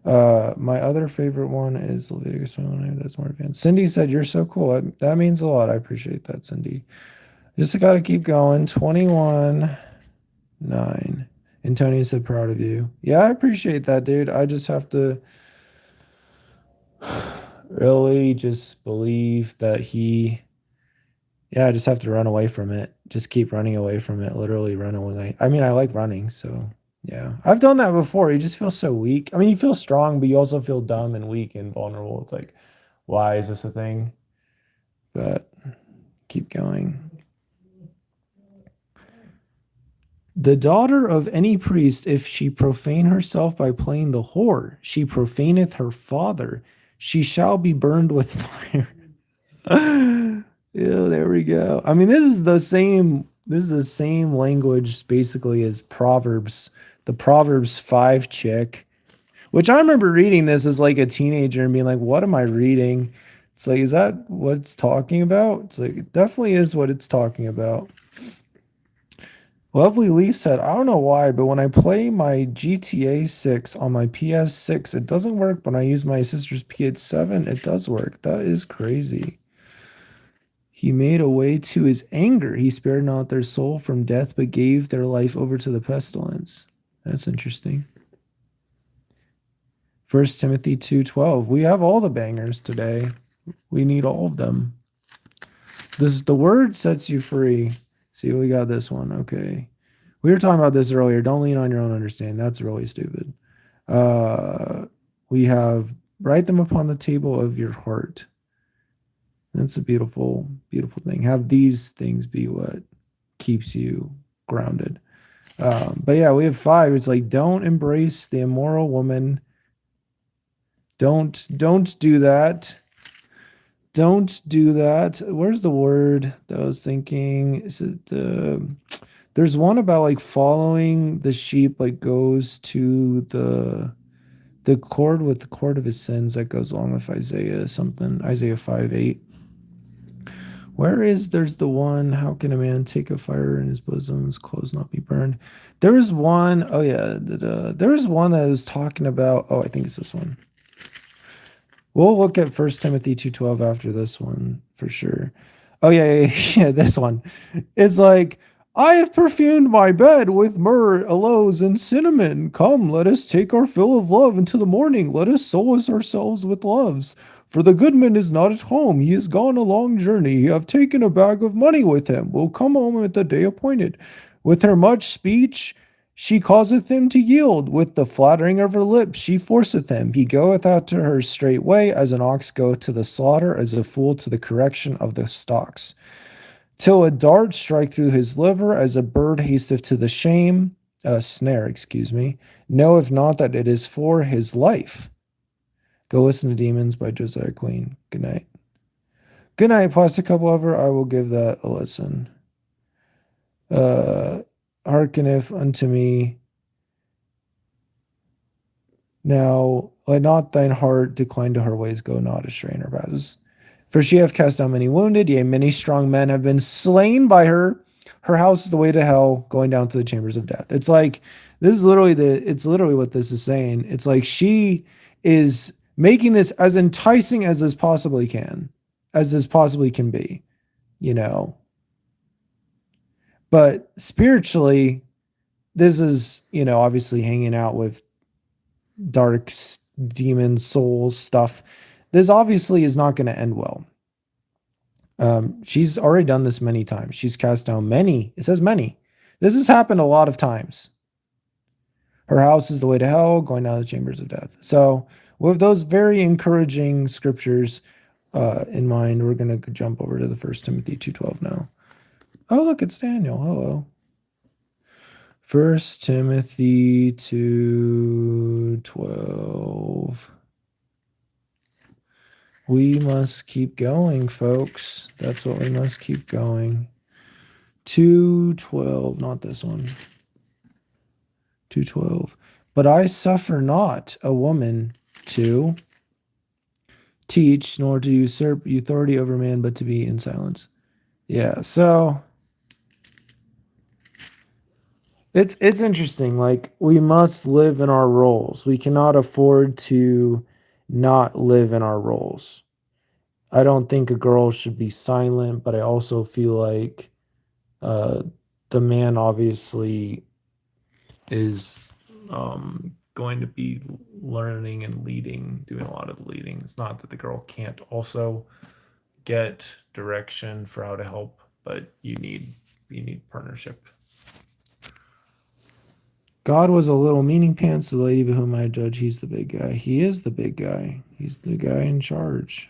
My other favorite one is Leviticus 21. That's more advanced. Cindy said, "You're so cool." That means a lot. I appreciate that, Cindy. Just gotta keep going. 21:9. Antonio said, "Proud of you." Yeah, I appreciate that, dude. I just have to really just believe that yeah, I just have to run away from it. Just keep running away from it. Literally run away. I mean, I like running, so yeah. I've done that before. You just feel so weak. I mean, you feel strong, but you also feel dumb and weak and vulnerable. It's like, why is this a thing? But keep going. The daughter of any priest, if she profane herself by playing the whore, she profaneth her father. She shall be burned with fire. Yeah, there we go. I mean, this is the same language basically as Proverbs, the Proverbs 5 chick, which I remember reading this as like a teenager and being like, what am I reading? It's like, is that what it's talking about? It's like, it definitely is what it's talking about. Lovely Leaf said, I don't know why, but when I play my GTA 6 on my PS6, it doesn't work. When I use my sister's PS7, it does work. That is crazy. He made a way to his anger. He spared not their soul from death, but gave their life over to the pestilence. That's interesting. 1 Timothy 2:12. We have all the bangers today. We need all of them. The word sets you free. See, we got this one. Okay. We were talking about this earlier. Don't lean on your own understanding. That's really stupid. Uh, we have write them upon the table of your heart. That's a beautiful, beautiful thing. Have these things be what keeps you grounded. But yeah, we have 5. It's like don't embrace the immoral woman. Don't do that. Don't do that. Where's the word that I was thinking? Is it there's one about like following the sheep like goes to the cord with the cord of his sins that goes along with Isaiah something, Isaiah 5:8. Where is there's the one, how can a man take a fire in his bosom, his clothes not be burned? There was one, oh yeah, there was one that was talking about, oh, I think it's this one. We'll look at 1 Timothy 2:12 after this one for sure. Oh yeah, this one. It's like, I have perfumed my bed with myrrh, aloes, and cinnamon. Come, let us take our fill of love into the morning. Let us solace ourselves with loves. For the goodman is not at home. He is gone a long journey. He have taken a bag of money with him. Will come home at the day appointed. With her much speech, she causeth him to yield. With the flattering of her lips, she forceth him. He goeth out to her straightway, as an ox goeth to the slaughter, as a fool to the correction of the stocks. Till a dart strike through his liver, as a bird hasteth to the snare, excuse me. Knoweth not that it is for his life. Go listen to Demons by Josiah Queen. Good night. Good night, Plastic Cup Lover. I will give that a listen. Hearkeneth unto me. Now, let not thine heart decline to her ways, go not astray in her paths. For she hath cast down many wounded, yea, many strong men have been slain by her. Her house is the way to hell, going down to the chambers of death. It's like it's literally what this is saying. It's like she is making this as enticing as this possibly can, as this possibly can be, you know. But spiritually, this is, obviously hanging out with dark demon soul stuff. This obviously is not going to end well. She's already done this many times. She's cast down many. It says many. This has happened a lot of times. Her house is the way to hell, going down the chambers of death. So with those very encouraging scriptures in mind, we're going to jump over to the 1 Timothy 2:12 now. Oh, look, it's Daniel. Hello. 1 Timothy 2:12. We must keep going, folks. That's what we must keep going. 2:12, not this one. 2:12. But I suffer not a woman to teach, nor to usurp authority over man, but to be in silence. Yeah, so it's interesting. Like, we must live in our roles. We cannot afford to not live in our roles. I don't think a girl should be silent, but I also feel like the man obviously is going to be learning and leading, doing a lot of the leading. It's not that the girl can't also get direction for how to help, but you need partnership. God was a little meaning pants, the lady by whom I judge. He's the big guy. He is the big guy. He's the guy in charge.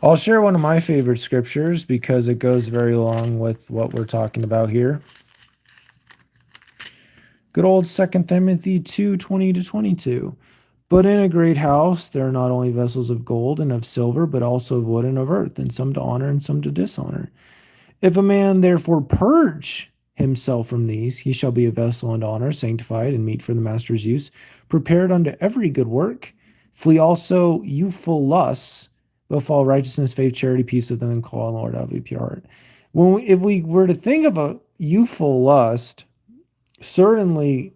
I'll share one of my favorite scriptures because it goes very along with what we're talking about here. Good old 2 Timothy 2:20-22. But in a great house there are not only vessels of gold and of silver, but also of wood and of earth, and some to honor and some to dishonor. If a man therefore purge himself from these, he shall be a vessel unto honor, sanctified and meet for the master's use, prepared unto every good work. Flee also youthful lusts, but follow righteousness, faith, charity, peace with them, and call on the Lord out of a pure heart. If we were to think of a youthful lust, certainly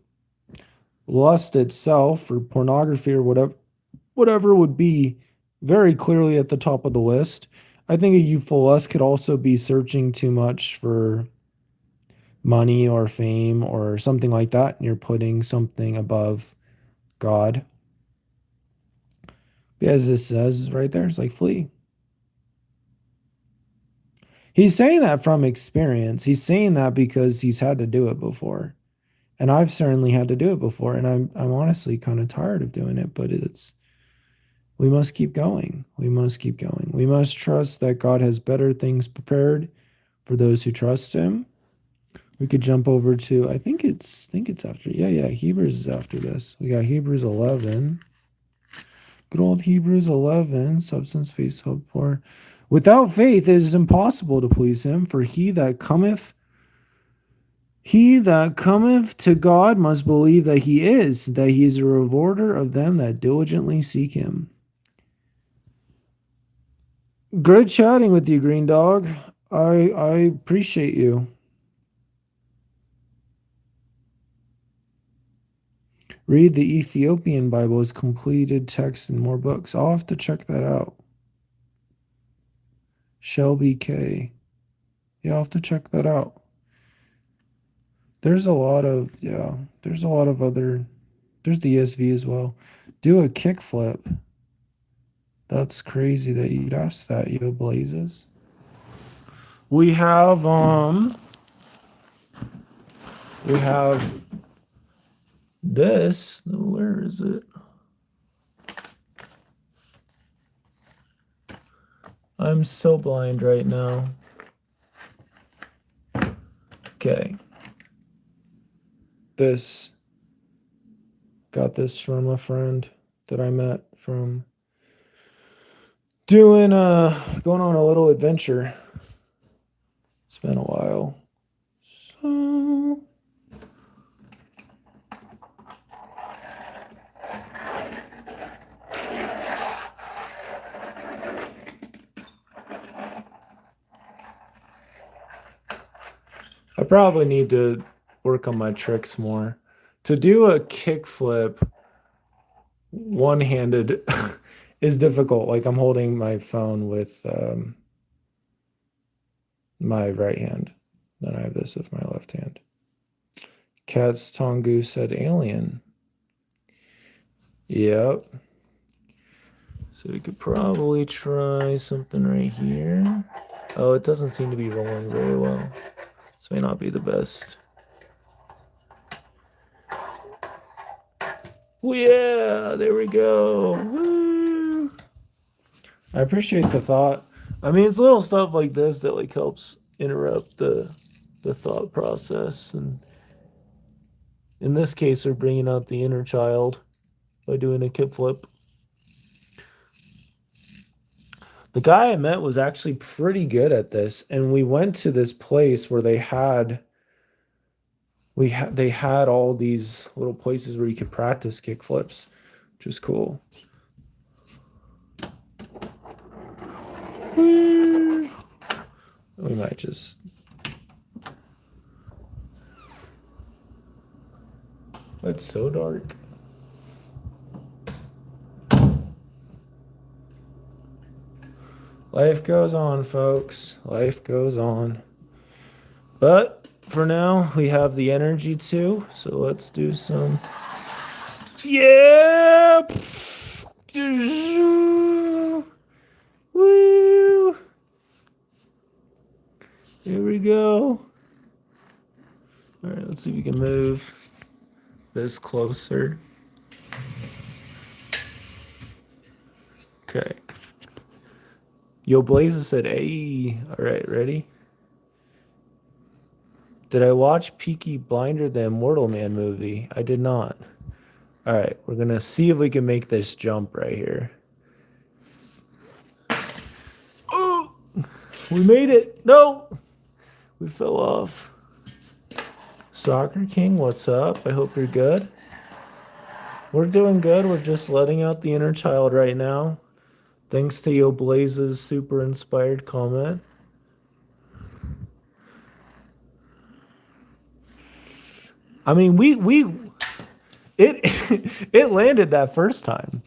lust itself or pornography or whatever would be very clearly at the top of the list. I think a youthful lust could also be searching too much for money or fame or something like that, and you're putting something above God. As this says right there, it's like flee. He's saying that from experience. He's saying that because he's had to do it before. And I've certainly had to do it before, and I'm honestly kind of tired of doing it, but we must keep going. We must keep going. We must trust that God has better things prepared for those who trust him. We could jump over to, I think it's after, Hebrews is after this. We got Hebrews 11. Good old Hebrews 11, substance, faith, hope for. Without faith it is impossible to please him, for he that cometh to God must believe that he is a rewarder of them that diligently seek him. Good chatting with you, Green Dog. I appreciate you. Read the Ethiopian Bible as completed text and more books. I'll have to check that out. Shelby K. Yeah, I'll have to check that out. There's a lot of other, there's the ESV as well. Do a kickflip. That's crazy that you'd ask that, Yo Blazes. We have this. Where is it? I'm so blind right now. Okay. Got this from a friend that I met from going on a little adventure. It's been a while. So I probably need to work on my tricks more. To do a kickflip one-handed is difficult. Like, I'm holding my phone with my right hand. Then I have this with my left hand. Cat's Tongu said alien. Yep. So we could probably try something right here. Oh, it doesn't seem to be rolling very well. This may not be the best. Oh, yeah, there we go. Woo. I appreciate the thought. I mean, it's little stuff like this that like helps interrupt the the thought process. And in this case, we're bringing out the inner child by doing a kickflip. The guy I met was actually pretty good at this, and we went to this place where they had all these little places where you could practice kickflips, which is cool. We might just it's so dark. Life goes on, folks. Life goes on. But for now, we have the energy too. So let's do some. Yeah! Woo! Here we go. All right, let's see if we can move this closer. Okay. Yo, Blaze said, hey. All right, ready? Did I watch Peaky Blinder, the Immortal Man movie? I did not. All right, we're going to see if we can make this jump right here. Oh, we made it. No, we fell off. Soccer King, what's up? I hope you're good. We're doing good. We're just letting out the inner child right now. Thanks to Yo Blaze's super inspired comment. I mean, it landed that first time.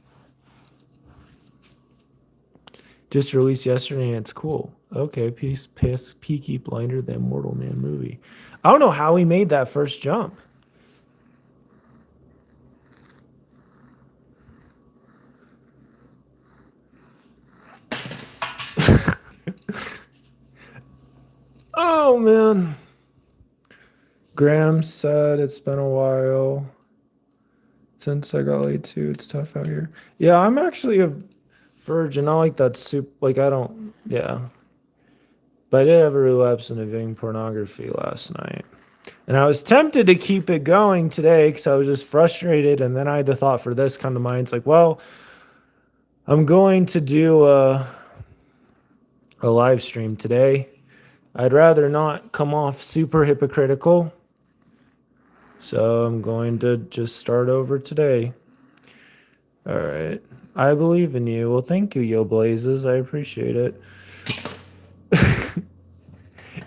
Just released yesterday and it's cool. Okay, Peaky Blinder, the Immortal Man movie. I don't know how he made that first jump. Oh, man. Graham said it's been a while since I got laid too. It's tough out here. Yeah, I'm actually a virgin. I like that soup. Like, I don't, yeah. But I did have a relapse into viewing pornography last night. And I was tempted to keep it going today because I was just frustrated. And then I had the thought for this kind of mind. It's like, well, I'm going to do a live stream today. I'd rather not come off super hypocritical. So I'm going to just start over today. All right. I believe in you. Well, thank you, Yo Blazes. I appreciate it.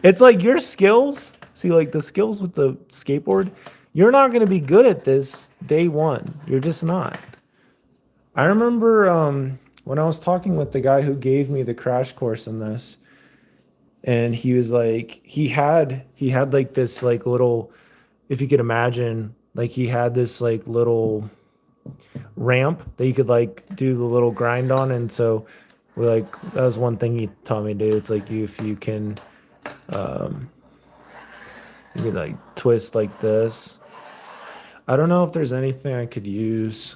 It's like your skills. See, like the skills with the skateboard, you're not going to be good at this day one. You're just not. I remember when I was talking with the guy who gave me the crash course in this, and he was like, he had like this like little, if you could imagine, like he had this like little ramp that you could like do the little grind on. And so we're like, that was one thing he taught me to do. It's like if you can, you could like twist like this. I don't know if there's anything I could use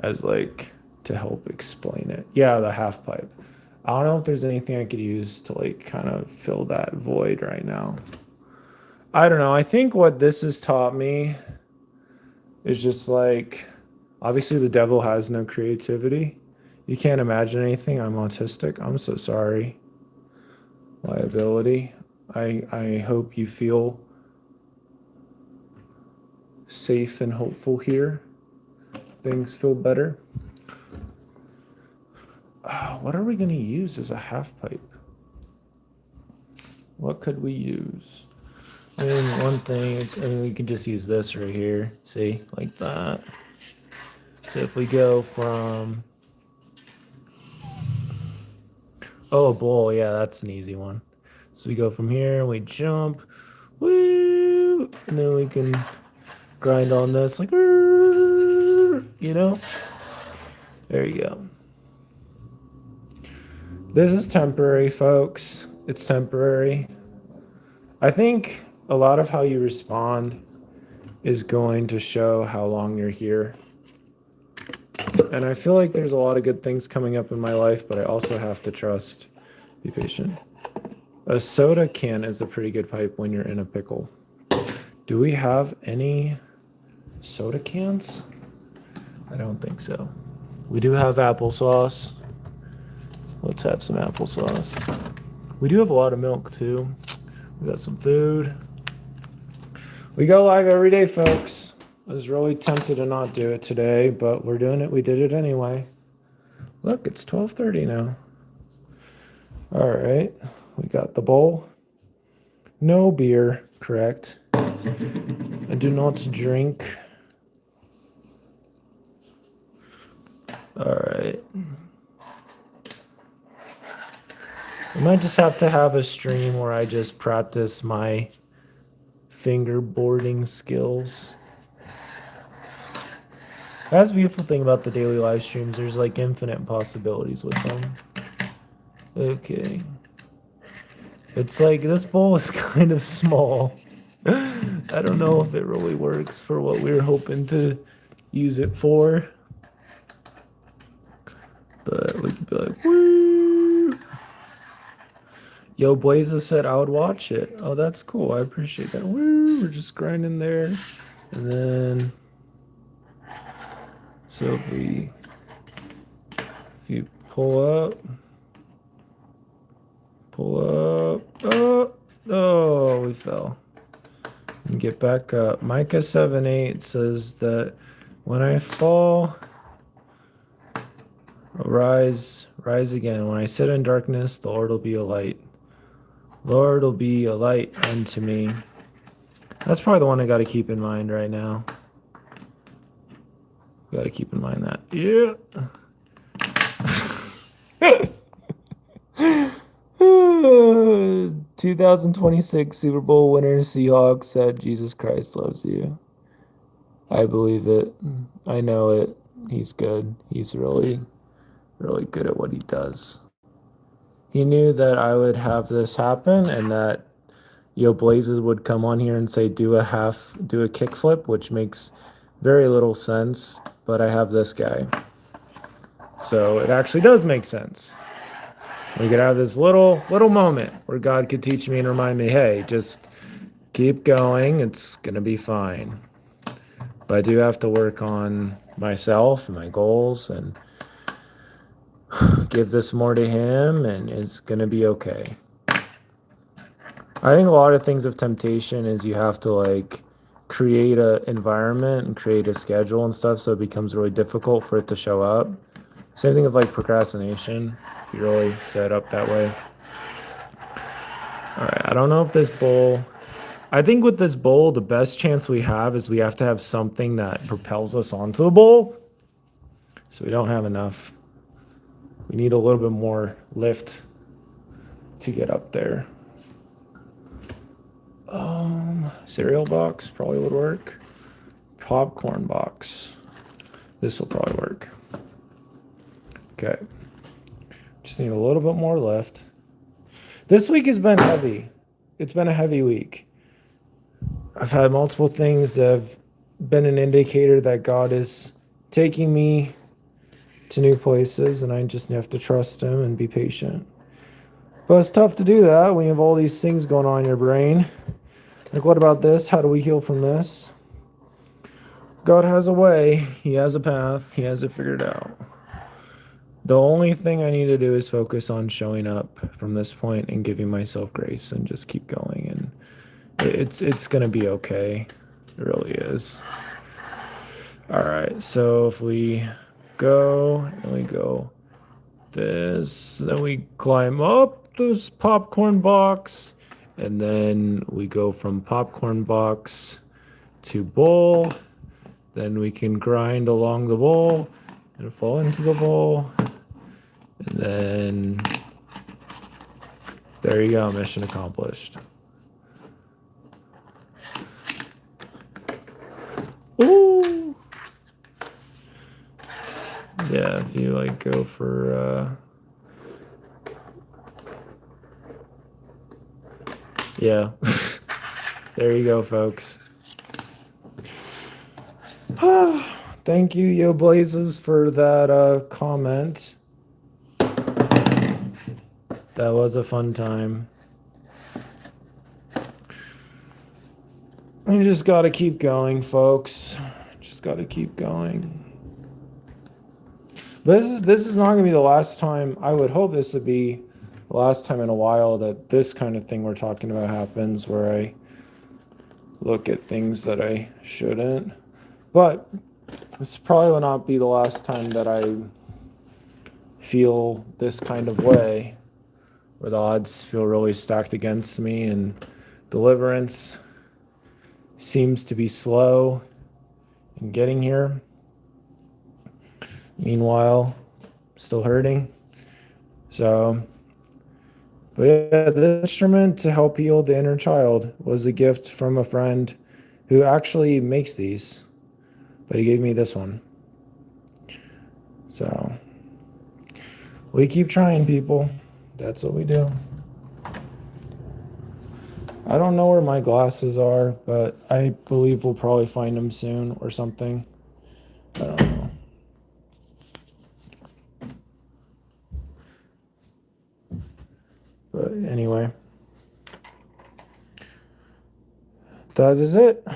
as like to help explain it. Yeah, the half pipe. I don't know if there's anything I could use to like kind of fill that void right now. I don't know. I think what this has taught me is just like, obviously the devil has no creativity. You can't imagine anything. I'm autistic. I'm so sorry. Liability. I hope you feel safe and hopeful here. Things feel better. What are we going to use as a half pipe? What could we use? I mean, one thing, I mean, we can just use this right here. See, like that. So if we go from, oh, a bowl, yeah, that's an easy one. So we go from here and we jump, woo, and then we can grind on this, like, you know? There you go. This is temporary, folks. It's temporary. I think a lot of how you respond is going to show how long you're here. And I feel like there's a lot of good things coming up in my life, but I also have to trust. Be patient. A soda can is a pretty good pipe when you're in a pickle. Do we have any soda cans? I don't think so. We do have applesauce. Let's have some applesauce. We do have a lot of milk too. We got some food. We go live every day, folks. I was really tempted to not do it today, but we're doing it. We did it anyway. Look, it's 12:30 now. All right. We got the bowl. No beer, correct. I do not drink. All right. I might just have to have a stream where I just practice my fingerboarding skills. That's the beautiful thing about the daily live streams. There's like infinite possibilities with them. Okay. It's like this bowl is kind of small. I don't know if it really works for what we were hoping to use it for. But we could be like, woo! Yo, Blaza said I would watch it. Oh, that's cool. I appreciate that. Woo! We're just grinding there. And then, so if you pull up, oh, we fell. And get back up. Micah 7:8 says that when I fall, rise again. When I sit in darkness, the Lord will be a light. Lord will be a light unto me. That's probably the one I got to keep in mind right now. Got to keep in mind that. Yeah. 2026 Super Bowl winner Seahawks said, Jesus Christ loves you. I believe it. I know it. He's good. He's really, really good at what he does. He knew that I would have this happen and that Yo Blazes would come on here and say, do a kickflip, which makes very little sense, but I have this guy. So it actually does make sense. We could have this little moment where God could teach me and remind me, hey, just keep going. It's going to be fine. But I do have to work on myself and my goals and give this more to him, and it's going to be okay. I think a lot of things of temptation is you have to like create an environment and create a schedule and stuff, so it becomes really difficult for it to show up. Same thing with like procrastination, if you really set up that way. All right, I don't know if this bowl, I think with this bowl, the best chance we have is we have to have something that propels us onto the bowl. So we don't have enough. We need a little bit more lift to get up there. Cereal box probably would work. Popcorn box. This will probably work. Okay. Just need a little bit more lift. This week has been heavy. It's been a heavy week. I've had multiple things that have been an indicator that God is taking me to new places, and I just have to trust him and be patient. But it's tough to do that when you have all these things going on in your brain. Like, what about this? How do we heal from this? God has a way. He has a path. He has it figured out. The only thing I need to do is focus on showing up from this point and giving myself grace and just keep going. And it's going to be okay. It really is. All right. So if we go and we go this, then we climb up this popcorn box, and then we go from popcorn box to bowl. Then we can grind along the bowl and fall into the bowl. And then there you go, mission accomplished. Ooh. Yeah, if you like go for yeah. There you go, folks. Thank you, Yo Blazes, for that comment. That was a fun time. We just got to keep going, folks. Just got to keep going. But this is not going to be the last time. I would hope this would be the last time in a while that this kind of thing we're talking about happens, where I look at things that I shouldn't. But this probably will not be the last time that I feel this kind of way, where the odds feel really stacked against me and deliverance seems to be slow in getting here. Meanwhile, still hurting. So, but yeah, the instrument to help heal the inner child was a gift from a friend who actually makes these, but he gave me this one. So, we keep trying, people. That's what we do. I don't know where my glasses are, but I believe we'll probably find them soon or something. I don't know. But anyway, that is it.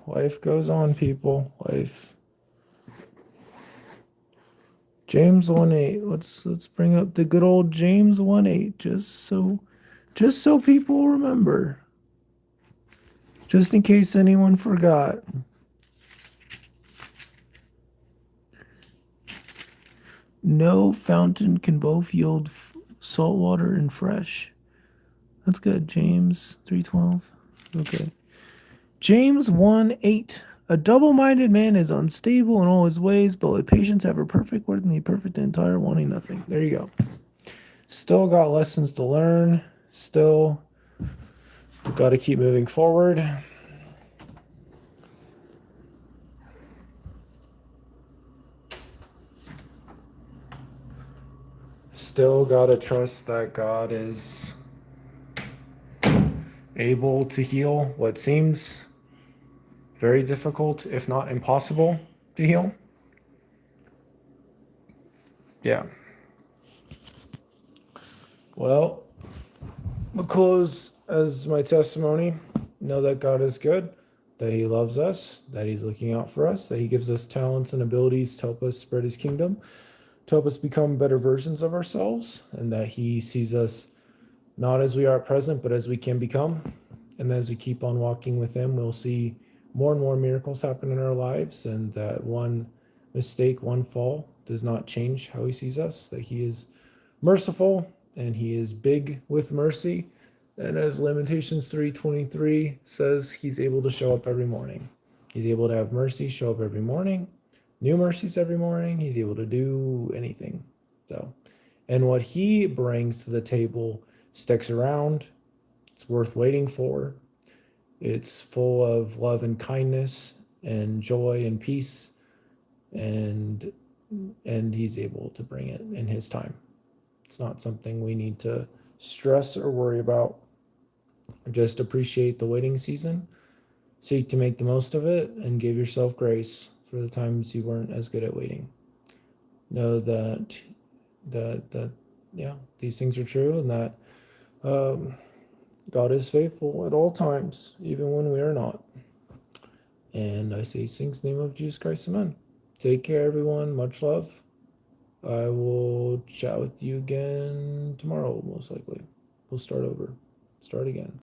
Life goes on, people. Life. James 1:8. Let's bring up the good old James 1:8, just so people remember. Just in case anyone forgot. No fountain can both yield salt water and fresh. That's good. James 3:12. Okay. James 1:8. A double-minded man is unstable in all his ways, but with patience have a perfect word and the perfect entire, wanting nothing. There you go. Still got lessons to learn. Still got to keep moving forward. Still got to trust that God is able to heal what seems very difficult, if not impossible, to heal. Yeah. Well, I'll close as my testimony. Know that God is good, that He loves us, that He's looking out for us, that He gives us talents and abilities to help us spread His kingdom, to help us become better versions of ourselves, and that He sees us not as we are at present, but as we can become. And as we keep on walking with Him, we'll see more and more miracles happen in our lives, and that one mistake, one fall does not change how He sees us, that He is merciful and He is big with mercy. And as Lamentations 3:23 says, He's able to show up every morning. He's able to have mercy show up every morning, new mercies every morning. He's able to do anything. So, and what He brings to the table sticks around. It's worth waiting for. It's full of love and kindness and joy and peace, and He's able to bring it in His time. It's not something we need to stress or worry about. Just appreciate the waiting season, seek to make the most of it, and give yourself grace for the times you weren't as good at waiting. Know that yeah, these things are true, and that God is faithful at all times, even when we are not. And I say these things in the name of Jesus Christ, amen. Take care, everyone. Much love. I will chat with you again tomorrow, most likely. We'll start again.